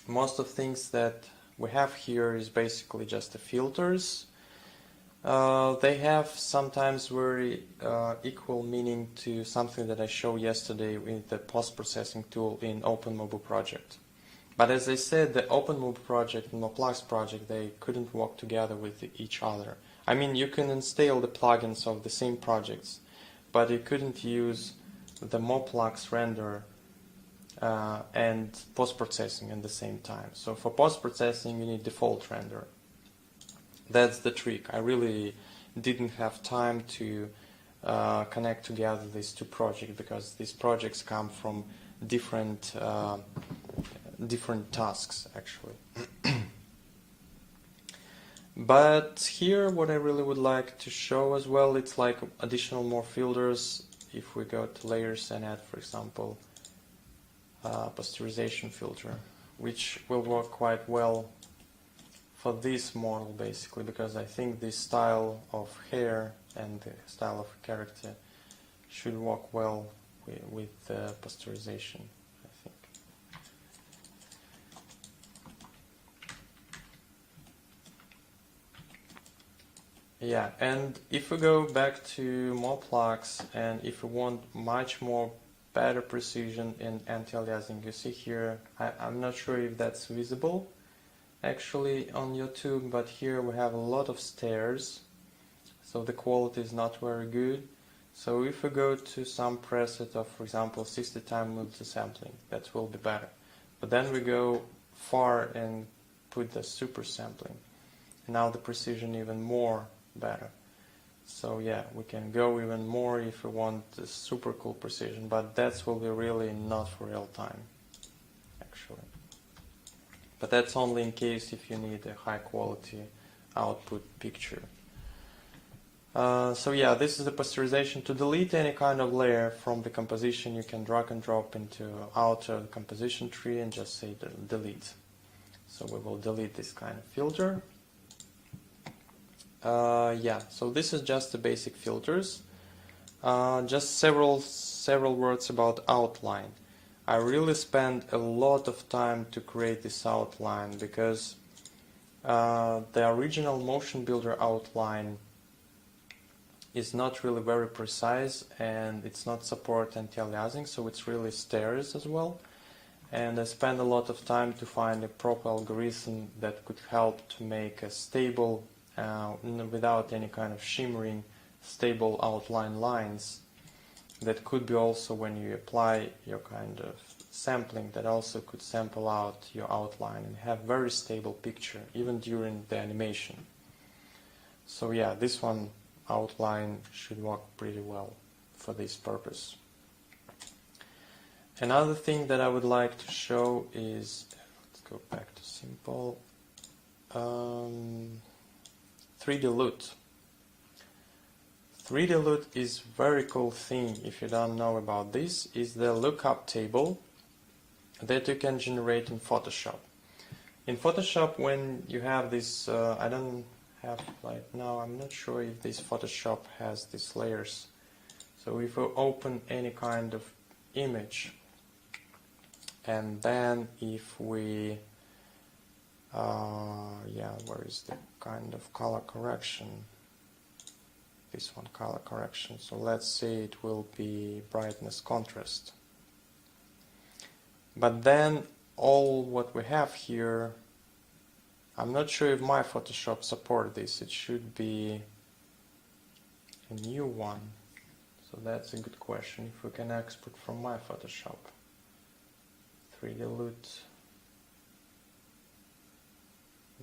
most of things that we have here is basically just the filters. They have sometimes very equal meaning to something that I showed yesterday with the post-processing tool in OpenMobu project. But as I said, the OpenMobu project and Moplux project, they couldn't work together with each other. I mean, you can install the plugins of the same projects, but you couldn't use the Moplux render and post-processing at the same time. So for post-processing, you need default render. That's the trick. I really didn't have time to connect together these two projects, because these projects come from different tasks actually. But here what I really would like to show as well, it's like additional more filters. If we go to layers and add, for example, posterization filter, which will work quite well for this model basically, because I think this style of hair and the style of character should work well with posterization, I think. Yeah, and if we go back to Moplux, and if we want much more better precision in anti-aliasing, you see here, I'm not sure if that's visible actually on YouTube, but here we have a lot of stairs, so the quality is not very good. So if we go to some preset of, for example, 60 time multisampling, that will be better. But then we go far and put the super sampling. Now the precision even more better. So yeah, we can go even more if we want the super cool precision, but that will be really not for real time, actually. But that's only in case if you need a high quality output picture. So yeah, this is the posterization. To delete any kind of layer from the composition, you can drag and drop into outer composition tree and just say delete. So we will delete this kind of filter. Yeah, so this is just the basic filters. Just several words about outline. I really spent a lot of time to create this outline because the original Motion Builder outline is not really very precise and it's not support anti-aliasing, so it's really stairs as well. And I spent a lot of time to find a proper algorithm that could help to make a stable, without any kind of shimmering, stable outline lines that could be also, when you apply your kind of sampling, that also could sample out your outline and have very stable picture even during the animation. So yeah, this one outline should work pretty well for this purpose. Another thing that I would like to show is, let's go back to simple, 3D LUT. 3D LUT is very cool thing. If you don't know about this, is the lookup table that you can generate in Photoshop. In Photoshop, when you have this, I don't have right now, I'm not sure if this Photoshop has these layers. So if we open any kind of image, and then if we, yeah, where is the kind of color correction? This one, color correction. So let's say it will be brightness contrast. But then all what we have here, I'm not sure if my Photoshop support this. It should be a new one. So that's a good question. If we can export from my Photoshop. 3D LUT.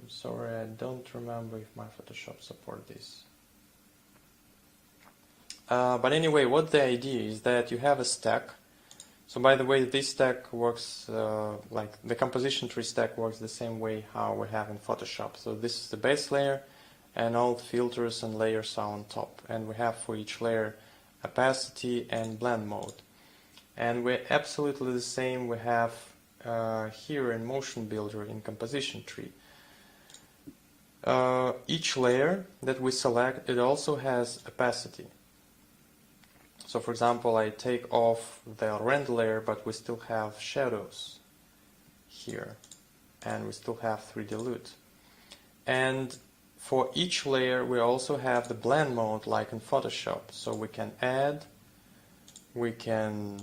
I'm sorry, I don't remember if my Photoshop support this. But anyway, what the idea is that you have a stack. So by the way, this stack works, like the composition tree stack works the same way how we have in Photoshop. So this is the base layer and all filters and layers are on top. And we have for each layer opacity and blend mode. And we're absolutely the same we have here in Motion Builder in composition tree. Each layer that we select, it also has opacity. So for example, I take off the render layer, but we still have shadows here, and we still have 3D LUT. And for each layer, we also have the blend mode like in Photoshop. So we can add, we can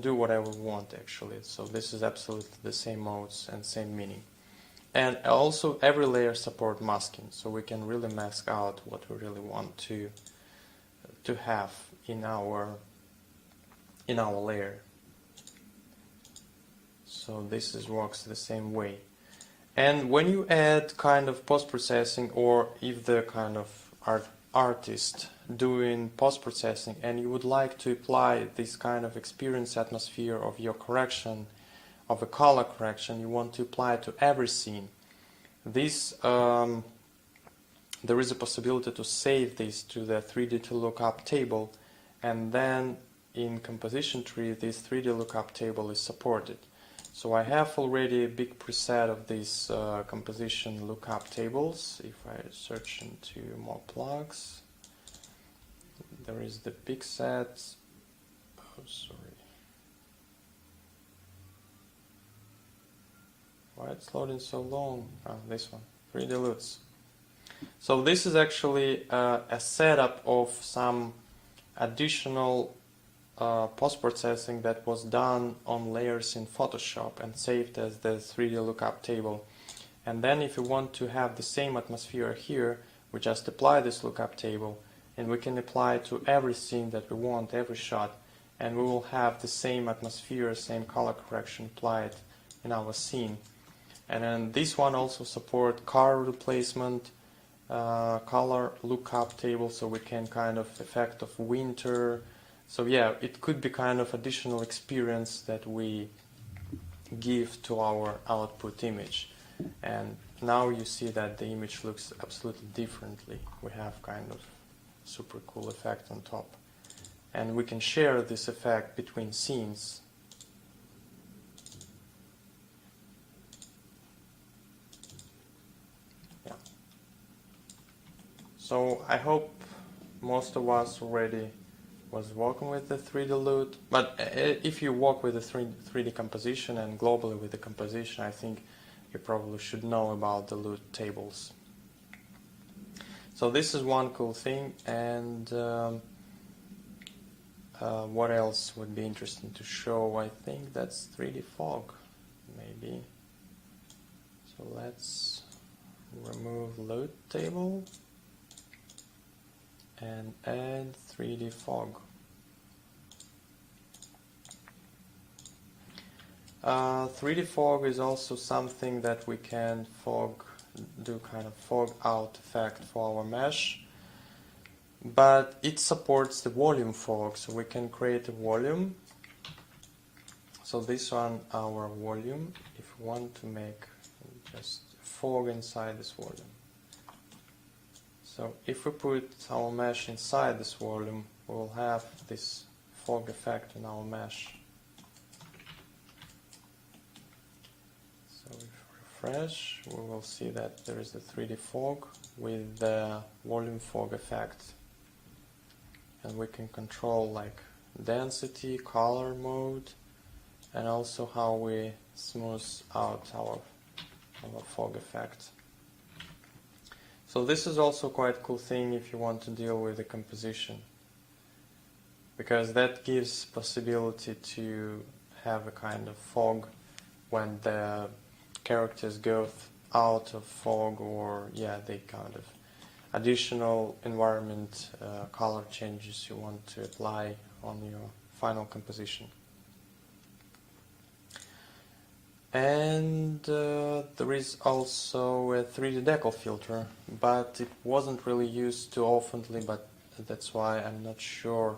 do whatever we want actually. So this is absolutely the same modes and same meaning. And also every layer support masking, so we can really mask out what we really want to have in our layer. So this works the same way. And when you add kind of post-processing, or if the kind of artist doing post-processing and you would like to apply this kind of experience atmosphere of your correction, of a color correction, you want to apply it to every scene. This there is a possibility to save this to the 3D lookup table, and then in composition tree this 3D lookup table is supported. So I have already a big preset of these composition lookup tables. If I search into more plugs, there is the big set. Oh, sorry. Why it's loading so long? Oh, this one, 3D LUTs. So this is actually a setup of some additional post-processing that was done on layers in Photoshop and saved as the 3D lookup table. And then if you want to have the same atmosphere here, we just apply this lookup table and we can apply it to every scene that we want, every shot, and we will have the same atmosphere, same color correction applied in our scene. And then this one also supports color replacement, color lookup table, so we can kind of effect of winter. So yeah, it could be kind of additional experience that we give to our output image. And now you see that the image looks absolutely differently. We have kind of super cool effect on top. And we can share this effect between scenes. Yeah. So I hope most of us already was working with the 3D loot. But if you work with the 3D composition and globally with the composition, I think you probably should know about the loot tables. So this is one cool thing, and what else would be interesting to show? I think that's 3D fog, maybe. So let's remove load table and add 3D fog. 3D fog is also something that we can do kind of fog out effect for our mesh, but it supports the volume fog, so we can create a volume. So this one, our volume, if we want to make just fog inside this volume. So if we put our mesh inside this volume, we will have this fog effect in our mesh. So if we refresh, we will see that there is a 3D fog with the volume fog effect. And we can control like density, color mode, and also how we smooth out our fog effect. So this is also quite a cool thing if you want to deal with the composition, because that gives possibility to have a kind of fog when the characters go out of fog, or yeah, they kind of additional environment color changes you want to apply on your final composition. And there is also a 3D decal filter, but it wasn't really used too oftenly, but that's why I'm not sure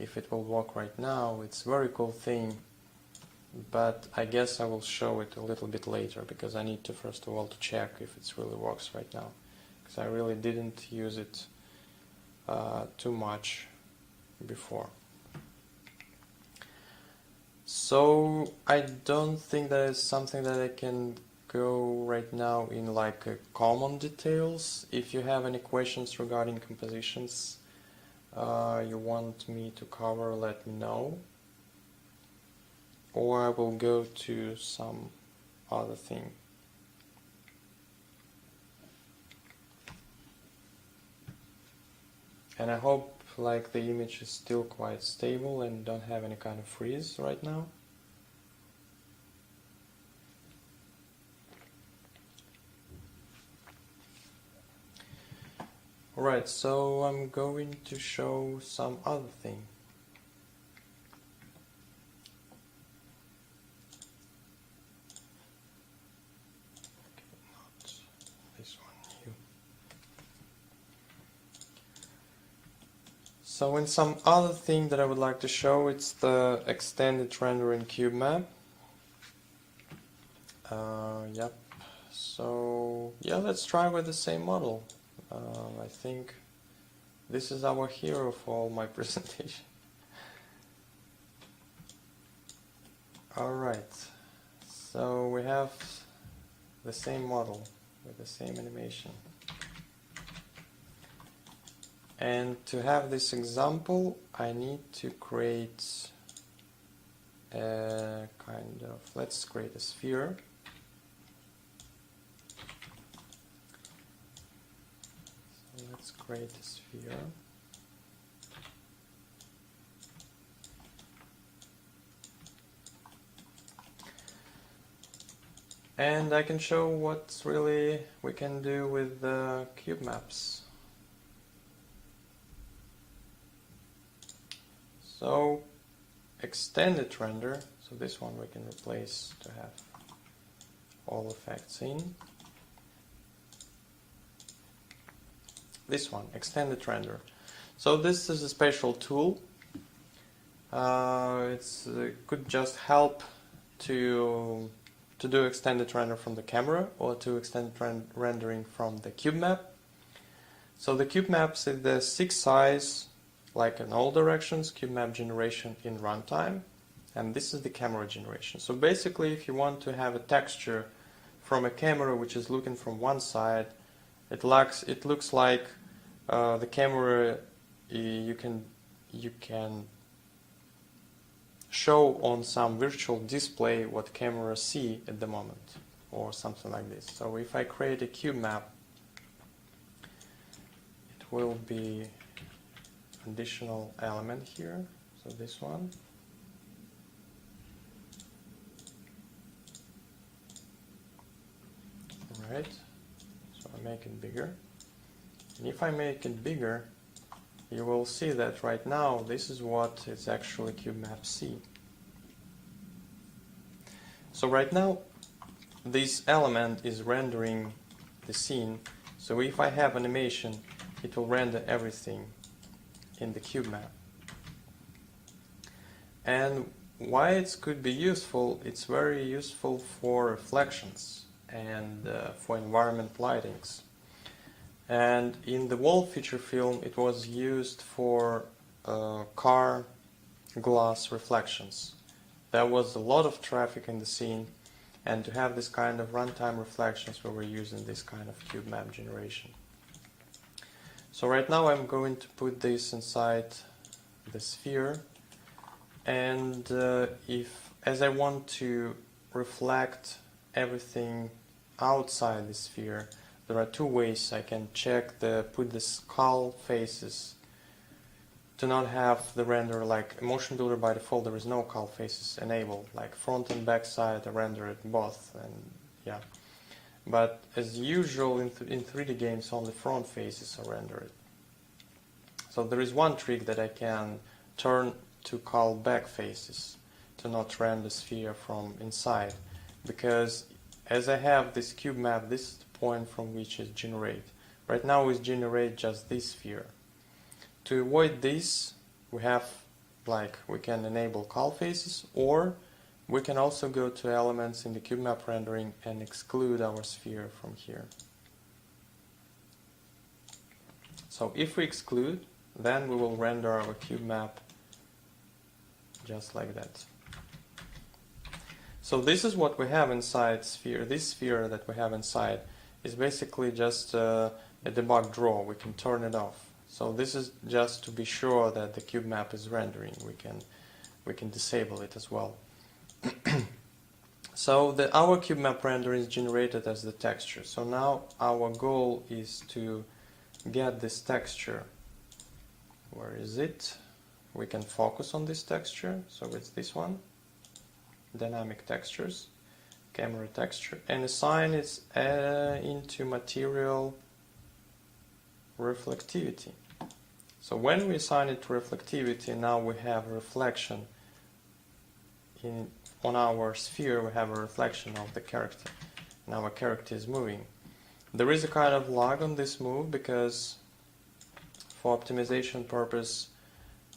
if it will work right now. It's a very cool thing, but I guess I will show it a little bit later, because I need to first of all to check if it really works right now, because I really didn't use it too much before. So I don't think that is something that I can go right now in like common details. If you have any questions regarding compositions you want me to cover, let me know, or I will go to some other thing. And I hope like the image is still quite stable and don't have any kind of freeze right now. Alright, so I'm going to show some other thing. Okay, not this one, new. So in some other thing that I would like to show, it's the extended rendering cube map. Yep. So yeah, let's try with the same model. I think this is our hero for all my presentation. Alright, so we have the same model with the same animation. And to have this example, I need to create a kind of, let's create a sphere. So let's create a sphere. And I can show what really we can do with the cube maps. So extended render, so this one we can replace to have all effects in. This one, extended render. So this is a special tool. It could just help to do extended render from the camera or to extended rendering from the cube map. So the cube maps is the 6 size, like in all directions, cube map generation in runtime, and this is the camera generation. So basically, if you want to have a texture from a camera which is looking from one side, it looks like the camera you can show on some virtual display what camera see at the moment, or something like this. So if I create a cube map, it will be additional element here, so this one. Alright, so I make it bigger. And if I make it bigger, you will see that right now this is what it's actually cube map C. So right now this element is rendering the scene. So if I have animation, it will render everything in the cube map. And why it could be useful, it's very useful for reflections and for environment lightings. And in the wall feature film, it was used for car glass reflections. There was a lot of traffic in the scene, and to have this kind of runtime reflections, we were using this kind of cube map generation. So right now I'm going to put this inside the sphere, and as I want to reflect everything outside the sphere, there are 2 ways I can put the skull faces to not have the render like Motion Builder. By default there is no skull faces enabled, like front and back side I render it both, and yeah. But as usual in 3D games only front faces are rendered. So there is one trick that I can turn to call back faces to not render the sphere from inside, because as I have this cube map, this is the point from which it generates. Right now we generate just this sphere. To avoid this, we can enable cull faces, or we can also go to elements in the cube map rendering and exclude our sphere from here. So if we exclude, then we will render our cube map just like that. So this is what we have inside sphere. This sphere that we have inside is basically just a debug draw. We can turn it off. So this is just to be sure that the cube map is rendering. We can disable it as well. So our cube map render is generated as the texture. So now our goal is to get this texture. Where is it? We can focus on this texture. So it's this one. Dynamic textures, camera texture, and assign it into material reflectivity. So when we assign it to reflectivity, now we have a reflection on our sphere. We have a reflection of the character, and our character is moving. There is a kind of lag on this move because for optimization purpose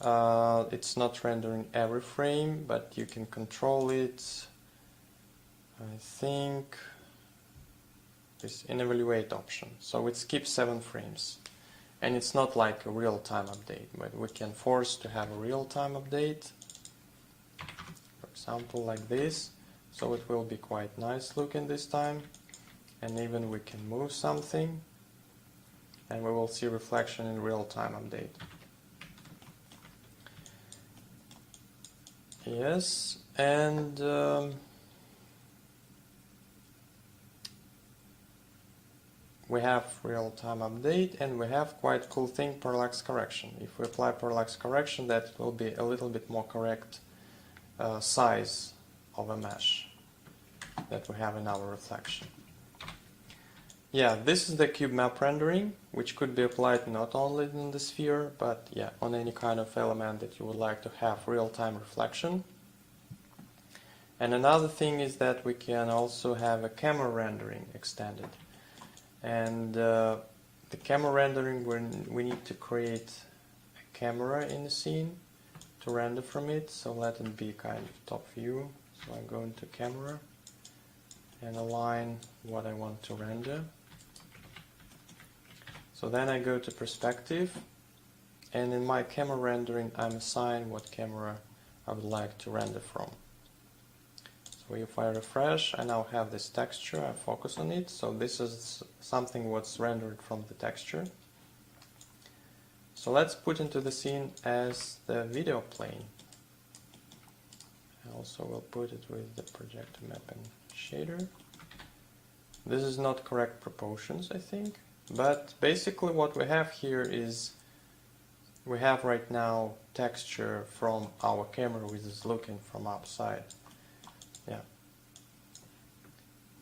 it's not rendering every frame, but you can control it, I think, this in evaluate option. So it skips 7 frames. And it's not like a real-time update, but we can force to have a real-time update. For example, like this. So it will be quite nice looking this time. And even we can move something. And we will see reflection in real-time update. Yes, and we have real-time update, and we have quite cool thing, parallax correction. If we apply parallax correction, that will be a little bit more correct size of a mesh that we have in our reflection. yeah, this is the cube map rendering, which could be applied not only in the sphere, but yeah, on any kind of element that you would like to have real-time reflection. And another thing is that we can also have a camera rendering extended. And the camera rendering, we need to create a camera in the scene to render from it. So let it be kind of top view. So I go into camera and align what I want to render. So then I go to perspective, and in my camera rendering I'm assigned what camera I would like to render from. So if I refresh, I now have this texture, I focus on it. So this is something what's rendered from the texture. So let's put into the scene as the video plane. I also will put it with the projector mapping shader. This is not correct proportions, I think, but basically what we have here is we have right now texture from our camera which is looking from outside. Yeah,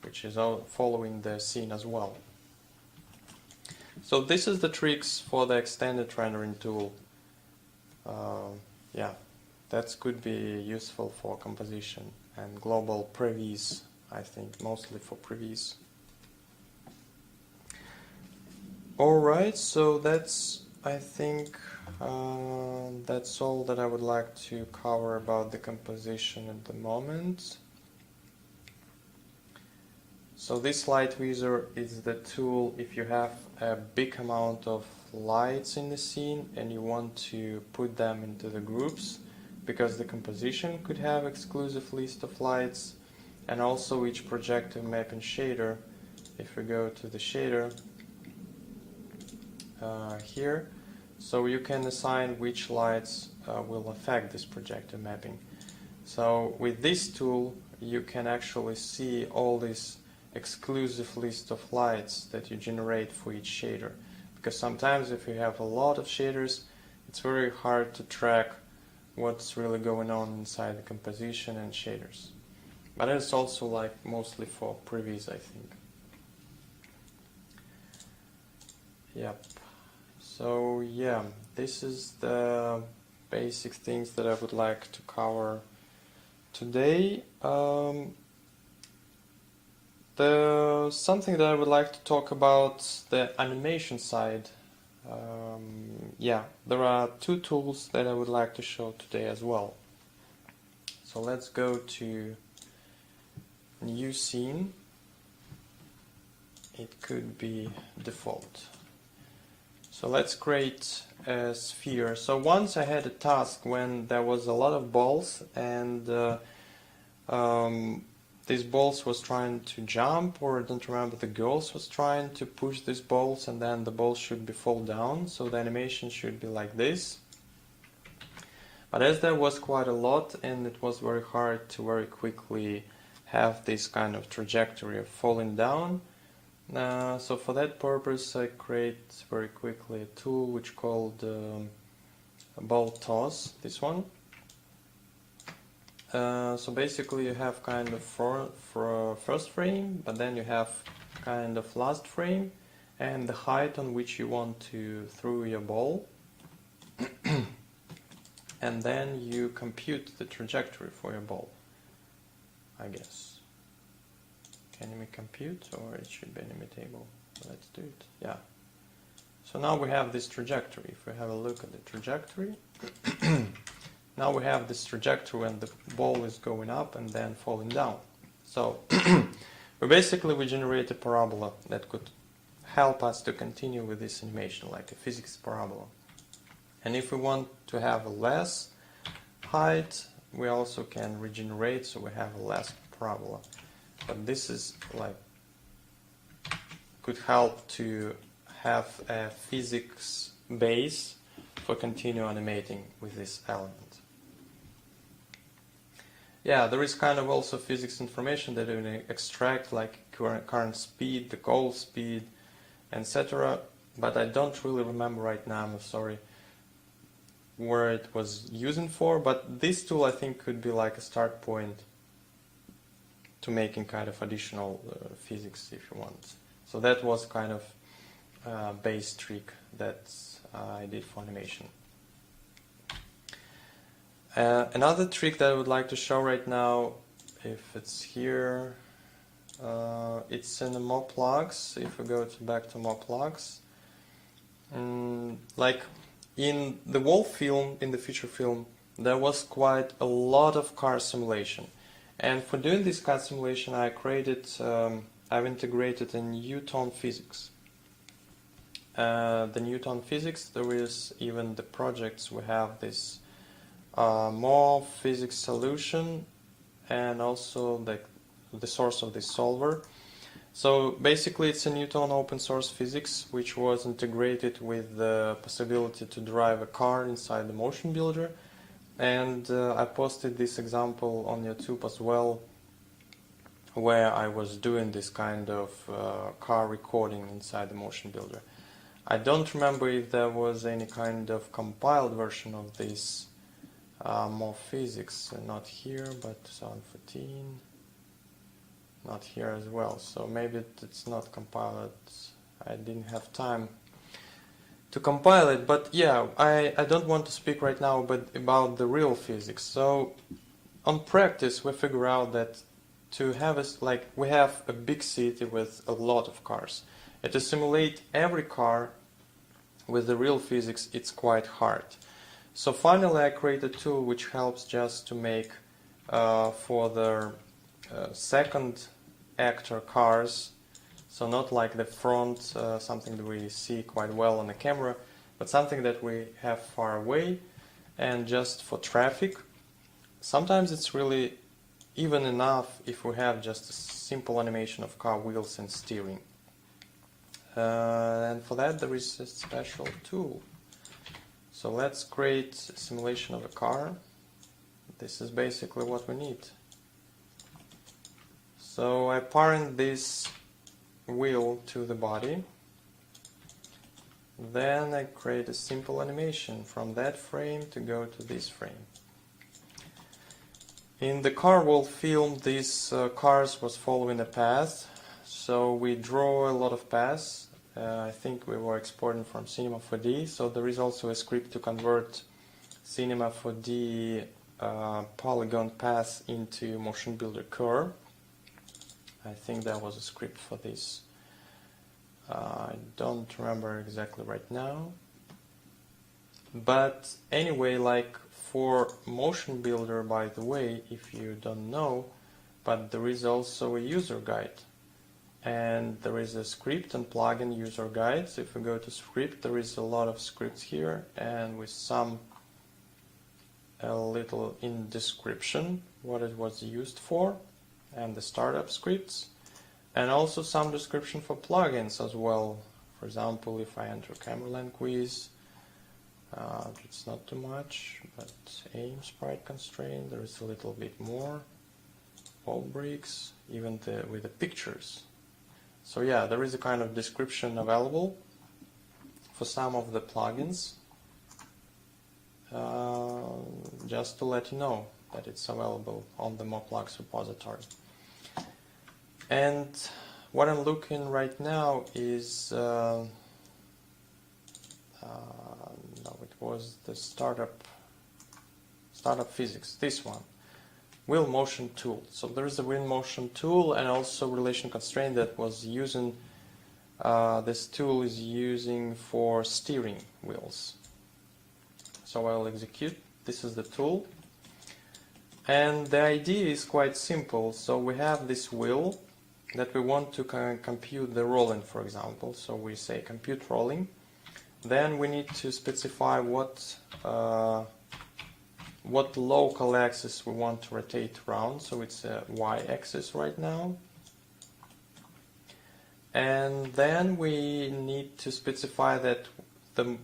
which is all following the scene as well. So this is the tricks for the extended rendering tool. Yeah, that could be useful for composition and global previews, I think, mostly for previews. Alright, so that's, I think, that's all that I would like to cover about the composition at the moment. So this light wizard is the tool if you have a big amount of lights in the scene and you want to put them into the groups, because the composition could have exclusive list of lights, and also each projector map and shader. If we go to the shader here, so you can assign which lights will affect this projector mapping. So with this tool you can actually see all these exclusive list of lights that you generate for each shader, because sometimes if you have a lot of shaders it's very hard to track what's really going on inside the composition and shaders. But it's also like mostly for previews, I think. Yep. So yeah, this is the basic things that I would like to cover today. Something that I would like to talk about, the animation side. Yeah, there are two tools that I would like to show today as well. So let's go to new scene. It could be default. So let's create a sphere. So once I had a task when there was a lot of balls and these balls was trying to jump, or I don't remember, the girls was trying to push these balls and then the balls should be fall down, so the animation should be like this. But as there was quite a lot and it was very hard to very quickly have this kind of trajectory of falling down, so for that purpose I create very quickly a tool which called ball toss, this one. So basically you have kind of for first frame, but then you have kind of last frame and the height on which you want to throw your ball. And then you compute the trajectory for your ball, I guess. Can we compute, or it should be enemy table? Let's do it. Yeah. So now we have this trajectory. If we have a look at the trajectory, now we have this trajectory when the ball is going up and then falling down. So we generate a parabola that could help us to continue with this animation, like a physics parabola. And if we want to have a less height, we also can regenerate, so we have a less parabola. But this is like, could help to have a physics base for continue animating with this element. Yeah, there is kind of also physics information that you can extract, like current speed, the goal speed, etc. But I don't really remember right now, I'm sorry, where it was using for. But this tool I think could be like a start point to making kind of additional physics if you want. So that was kind of base trick that I did for animation. Another trick that I would like to show right now, if it's here, it's in the Moplugs. If we go back to Moplugs, like in the wall film, in the feature film, there was quite a lot of car simulation, and for doing this car simulation, I've integrated a Newton physics. The Newton physics, there is even the projects. We have this more physics solution, and also the source of this solver. So basically it's a Newton open source physics which was integrated with the possibility to drive a car inside the motion builder, and I posted this example on YouTube as well, where I was doing this kind of car recording inside the motion builder. I don't remember if there was any kind of compiled version of this more physics, not here, but 2014, not here as well, so maybe it's not compiled. I didn't have time to compile it, but yeah, I don't want to speak right now about the real physics. So on practice we figure out that to have we have a big city with a lot of cars, and to simulate every car with the real physics, it's quite hard. So finally I created a tool which helps just to make for the second actor cars, so not like the front, something that we see quite well on the camera, but something that we have far away, and just for traffic. Sometimes it's really even enough if we have just a simple animation of car wheels and steering. And for that there is a special tool. So let's create a simulation of a car. This is basically what we need. So I parent this wheel to the body. Then I create a simple animation from that frame to go to this frame. In the car wall film, these cars was following a path, so we draw a lot of paths. I think we were exporting from Cinema 4D, so there is also a script to convert Cinema 4D polygon path into Motion Builder Core. I think there was a script for this. I don't remember exactly right now. But anyway, like for Motion Builder, by the way, if you don't know, but there is also a user guide. And there is a script and plugin user guides. If we go to script, there is a lot of scripts here, and with a little in description what it was used for, and the startup scripts, and also some description for plugins as well. For example, if I enter Cameraland Quiz, it's not too much, but aim sprite constraint, there is a little bit more. Wall bricks, even with the pictures. So yeah, there is a kind of description available for some of the plugins, just to let you know that it's available on the Moplugs repository. And what I'm looking right now is, no, it was the startup physics, this one. Wheel motion tool. So there is a wheel motion tool and also relation constraint that was using, this tool is using for steering wheels. So I'll execute. This is the tool. And the idea is quite simple. So we have this wheel that we want to compute the rolling, for example. So we say compute rolling. Then we need to specify what local axis we want to rotate around. So it's a y-axis right now. And then we need to specify that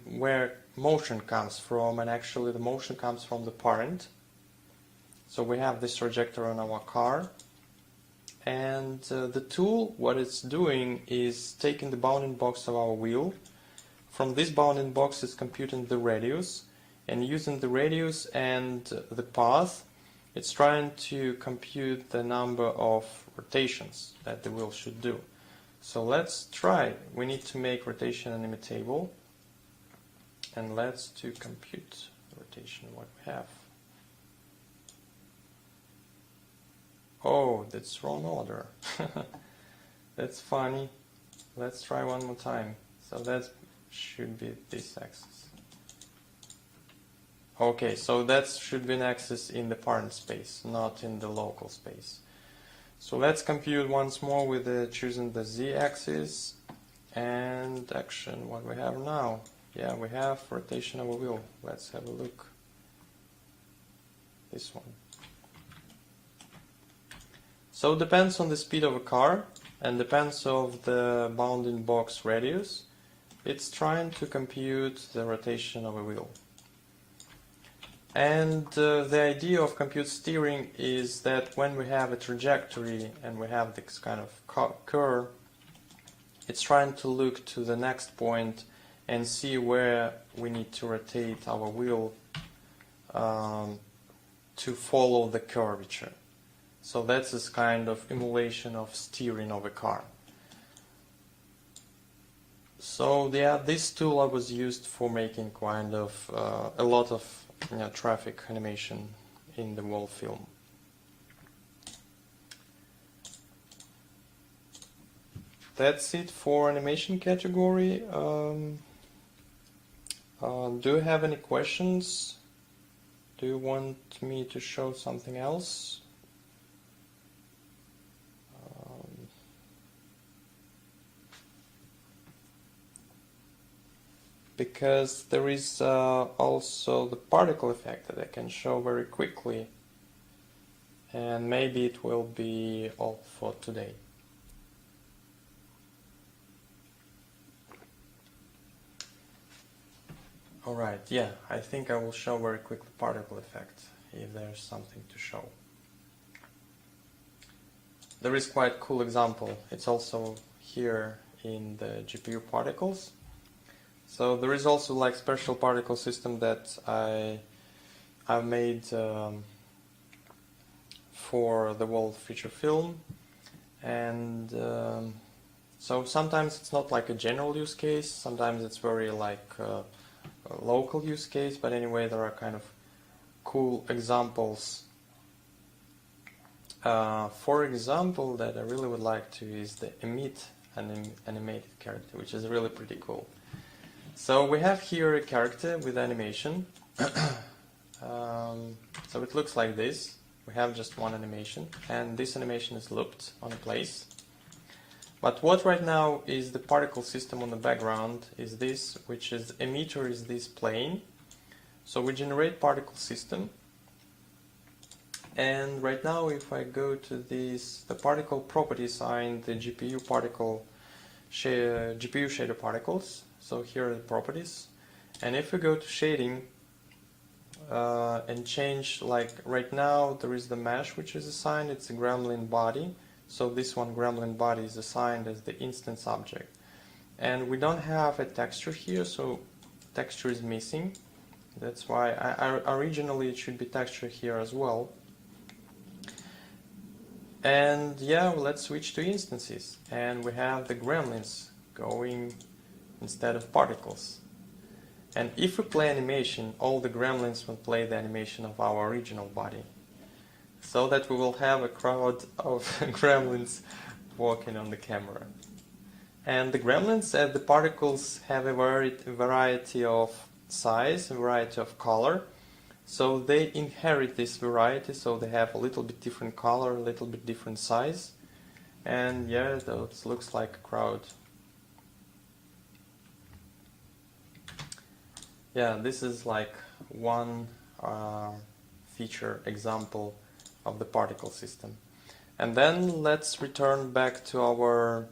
where motion comes from, and actually the motion comes from the parent. So we have this trajectory on our car, and the tool, what it's doing is taking the bounding box of our wheel. From this bounding box it's computing the radius, and using the radius and the path, it's trying to compute the number of rotations that the wheel should do. So let's try. We need to make rotation animatable, and let's do compute rotation what we have. Oh, that's wrong order. That's funny. Let's try one more time. So that should be this axis. Okay, so that should be an axis in the parent space, not in the local space. So let's compute once more with choosing the z-axis and action. What we have now? Yeah, we have rotation of a wheel. Let's have a look. This one. So it depends on the speed of a car and depends on the bounding box radius. It's trying to compute the rotation of a wheel. And the idea of compute steering is that when we have a trajectory and we have this kind of curve, it's trying to look to the next point and see where we need to rotate our wheel to follow the curvature. So that's this kind of emulation of steering of a car. So yeah, this tool I was used for making kind of a lot of traffic animation in the wall film. That's it for animation category. Do you have any questions? Do you want me to show something else? Because there is also the particle effect that I can show very quickly, and maybe it will be all for today. Alright, yeah, I think I will show very quickly particle effect, if there's something to show. There is quite a cool example. It's also here in the GPU particles. So there is also like special particle system that I've made for the wall feature film, and so sometimes it's not like a general use case, sometimes it's very like a local use case, but anyway there are kind of cool examples. For example, that I really would like to is the emit animated character, which is really pretty cool. So we have here a character with animation. So it looks like this. We have just one animation, and this animation is looped on a place. But what right now is the particle system on the background is this, which is emitter is this plane. So we generate particle system. And right now if I go to this, the particle properties are in the GPU shader particles. So here are the properties, and if we go to shading and change, like right now there is the mesh which is assigned, it's a gremlin body, so this one gremlin body is assigned as the instance object, and we don't have a texture here, so texture is missing. That's why originally it should be texture here as well. And yeah, let's switch to instances, and we have the gremlins going instead of particles. And if we play animation, all the gremlins will play the animation of our original body, so that we will have a crowd of gremlins walking on the camera. And the gremlins and the particles have a variety of size, a variety of color, so they inherit this variety, so they have a little bit different color, a little bit different size, and yeah, that looks like a crowd. Yeah, this is like one feature example of the particle system. And then let's return back to our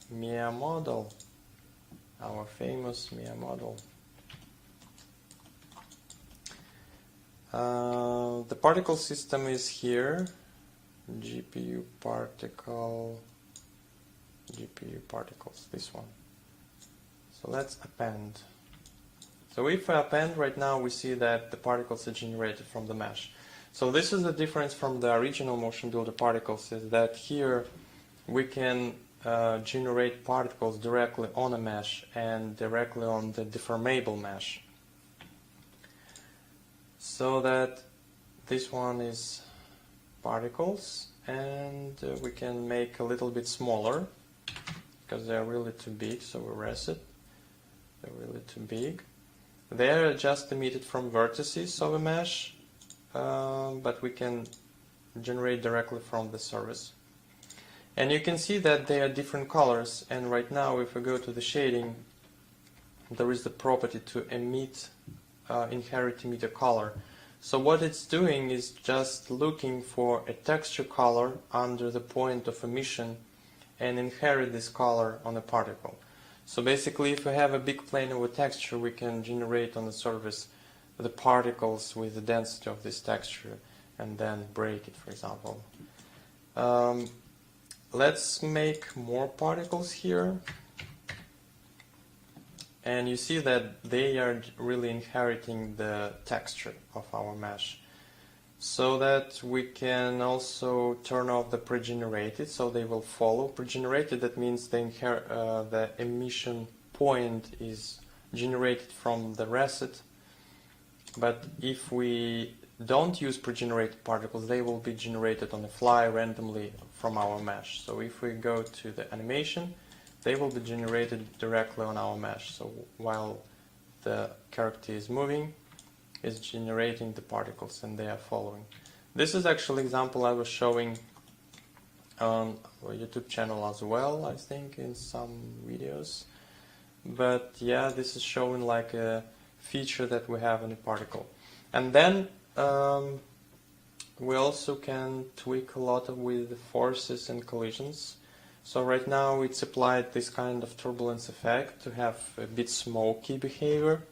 Mia model, our famous Mia model. The particle system is here, GPU particles, this one. So let's append. So if I append right now, we see that the particles are generated from the mesh. So this is the difference from the original Motion Builder particles, is that here we can generate particles directly on a mesh and directly on the deformable mesh. So that this one is particles, and we can make a little bit smaller because they're really too big, so we erase it. They're really too big. They're just emitted from vertices of a mesh, but we can generate directly from the surface. And you can see that they are different colors, and right now if we go to the shading, there is the property to emit, inherit emitter color. So what it's doing is just looking for a texture color under the point of emission and inherit this color on a particle. So basically, if we have a big plane of a texture, we can generate on the surface the particles with the density of this texture and then break it, for example. Let's make more particles here. And you see that they are really inheriting the texture of our mesh. So that we can also turn off the pre-generated, so they will follow. Pre-generated, that means the emission point is generated from the reset. But if we don't use pre-generated particles, they will be generated on the fly randomly from our mesh. So if we go to the animation, they will be generated directly on our mesh. So while the character is moving, it's generating the particles and they are following. This is actually example I was showing on our YouTube channel as well, I think, in some videos. But yeah, this is showing like a feature that we have in a particle. And then we also can tweak a lot with the forces and collisions. So right now it's applied this kind of turbulence effect to have a bit smoky behavior.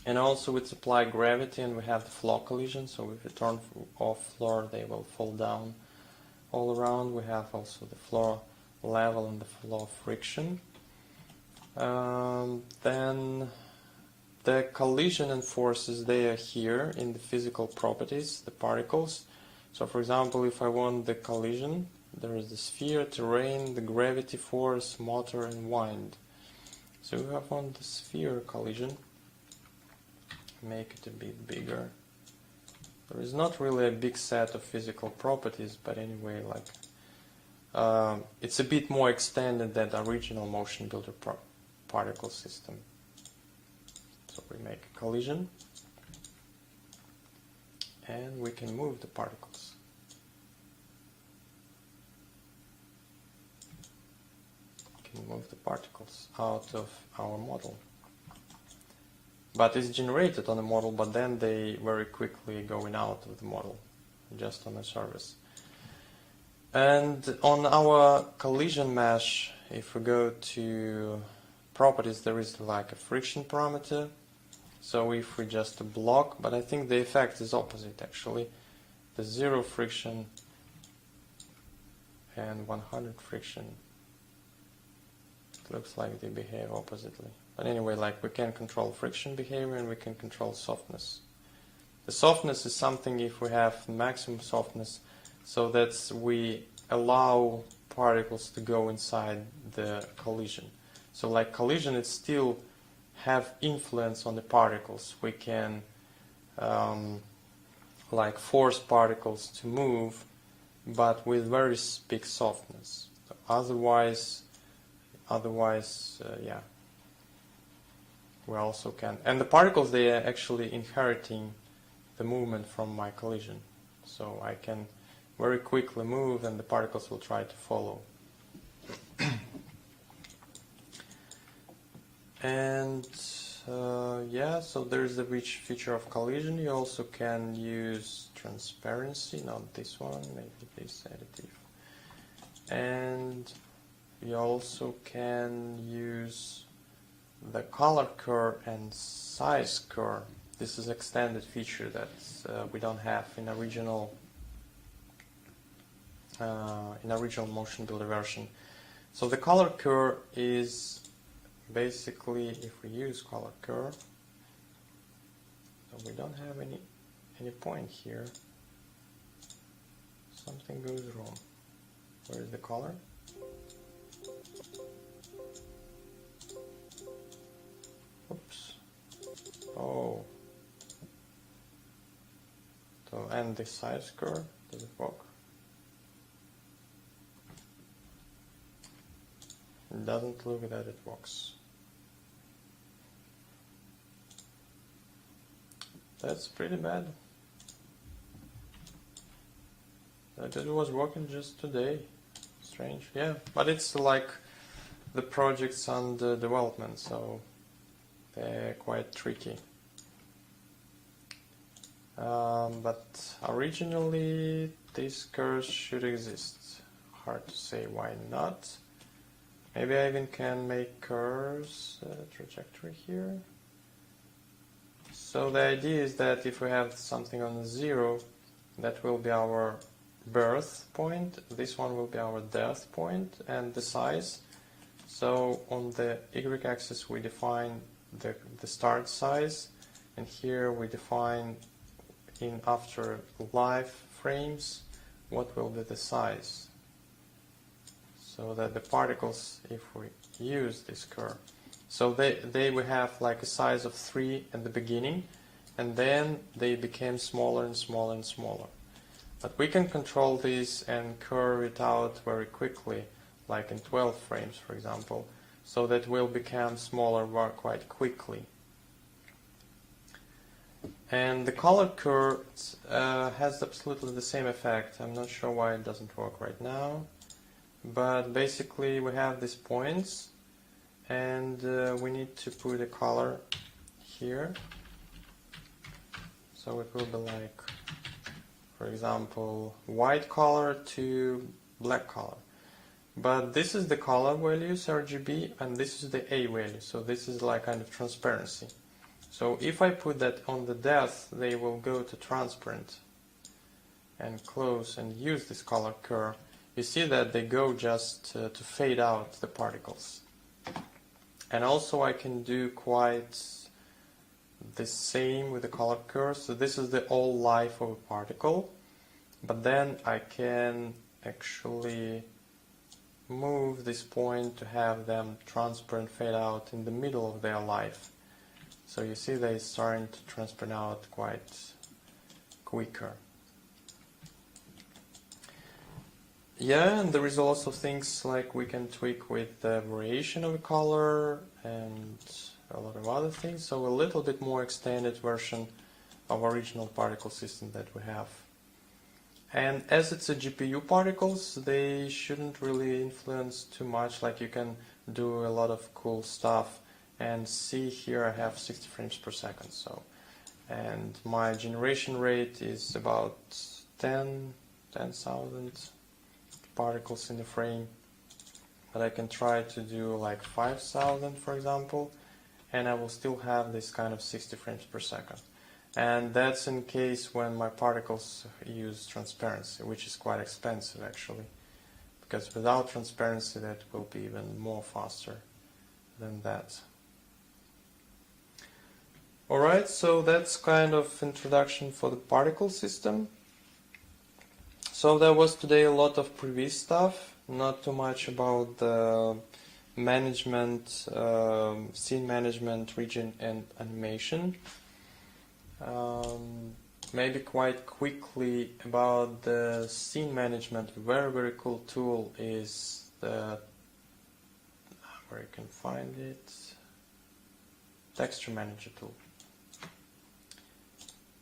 And also it's applied gravity and we have the floor collision. So if we turn off floor, they will fall down all around. We have also the floor level and the floor friction. Then the collision and forces, they are here in the physical properties, the particles. So for example, if I want the collision, there is the sphere, terrain, the gravity force, motor, and wind. So we have on the sphere collision, make it a bit bigger. There is not really a big set of physical properties, but anyway, like it's a bit more extended than the original motion builder particle system. So we make a collision, and we can move the particles. We can move the particles out of our model. But it's generated on the model, but then they very quickly going out of the model, just on the surface. And on our collision mesh, if we go to properties, there is like a friction parameter. So if we just block, but I think the effect is opposite actually. The 0 friction and 100 friction, it looks like they behave oppositely. But anyway, like we can control friction behavior and we can control softness. The softness is something if we have maximum softness, so that we allow particles to go inside the collision. So like collision, it still have influence on the particles. We can like force particles to move, but with very big softness. Otherwise, yeah. We also can, and the particles, they are actually inheriting the movement from my collision. So I can very quickly move and the particles will try to follow. And yeah, so there's the rich feature of collision. You also can use transparency, not this one, maybe this additive. And you also can use the color curve and size curve. This is extended feature that we don't have in original motion builder version. So the color curve is basically, if we use color curve, so we don't have any point here, something goes wrong. Where is the color? Oops. Oh. So, and the size curve, does it work? It doesn't look that it works. That's pretty bad. It was working just today. Strange, yeah. But it's like the project's under development, so they're quite tricky. But originally these curves should exist. Hard to say why not. Maybe I even can make curves trajectory here. So the idea is that if we have something on 0, that will be our birth point, this one will be our death point, and the size. So on the y-axis we define the start size, and here we define in after life frames what will be the size. So that the particles, if we use this curve, so they will have like a size of 3 at the beginning, and then they became smaller and smaller and smaller. But we can control this and curve it out very quickly, like in 12 frames, for example, so that will become smaller quite quickly. And the color curve has absolutely the same effect. I'm not sure why it doesn't work right now. But basically we have these points, and we need to put a color here. So it will be like, for example, white color to black color. But this is the color values, RGB, and this is the A value. So this is like kind of transparency. So if I put that on the depth, they will go to transparent and close and use this color curve. You see that they go just to fade out the particles. And also I can do quite the same with the color curve. So this is the all life of a particle. But then I can actually move this point to have them transparent fade out in the middle of their life. So you see they're starting to transparent out quite quicker. Yeah, and there is also things like we can tweak with the variation of the color and a lot of other things. So a little bit more extended version of original particle system that we have. And as it's a GPU particles, they shouldn't really influence too much. Like you can do a lot of cool stuff. And see here I have 60 frames per second. So, and my generation rate is about 10,000 particles in the frame. But I can try to do like 5,000, for example, and I will still have this kind of 60 frames per second. And that's in case when my particles use transparency, which is quite expensive actually, because without transparency that will be even more faster than that. Alright, so that's kind of introduction for the particle system. So there was today a lot of previous stuff, not too much about the management, scene management, region and animation. Maybe quite quickly about the scene management. Very cool tool is the, where you can find it, texture manager tool.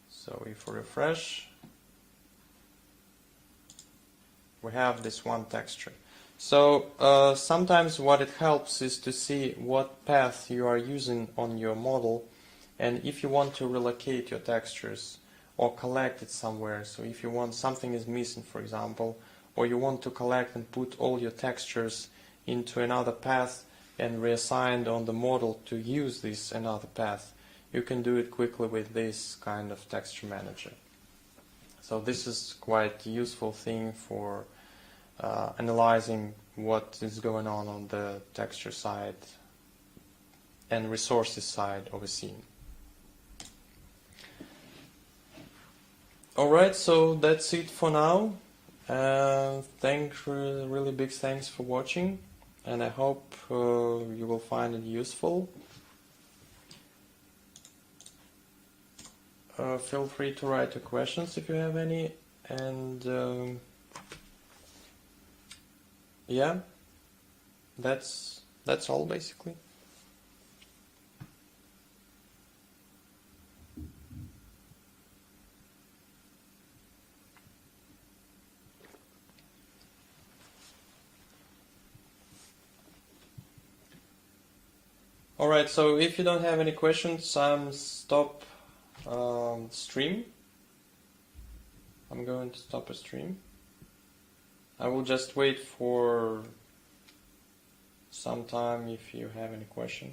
So if we refresh, we have this one texture. So sometimes what it helps is to see what path you are using on your model, and if you want to relocate your textures or collect it somewhere. So if you want something is missing, for example, or you want to collect and put all your textures into another path and reassign on the model to use this another path, you can do it quickly with this kind of texture manager. So this is quite a useful thing for analyzing what is going on the texture side and resources side of a scene. Alright, so that's it for now, Really big thanks for watching, and I hope you will find it useful. Feel free to write your questions if you have any, and yeah, that's all basically. Alright, so if you don't have any questions, stop stream. I'm going to stop a stream. I will just wait for some time if you have any question.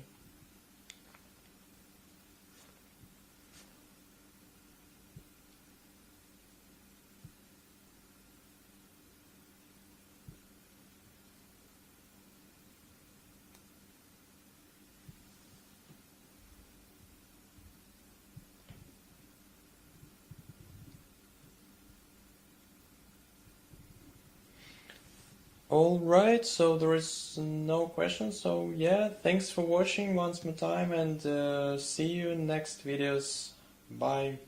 Alright, so there is no question, so yeah, thanks for watching once more time, and see you in next videos. Bye.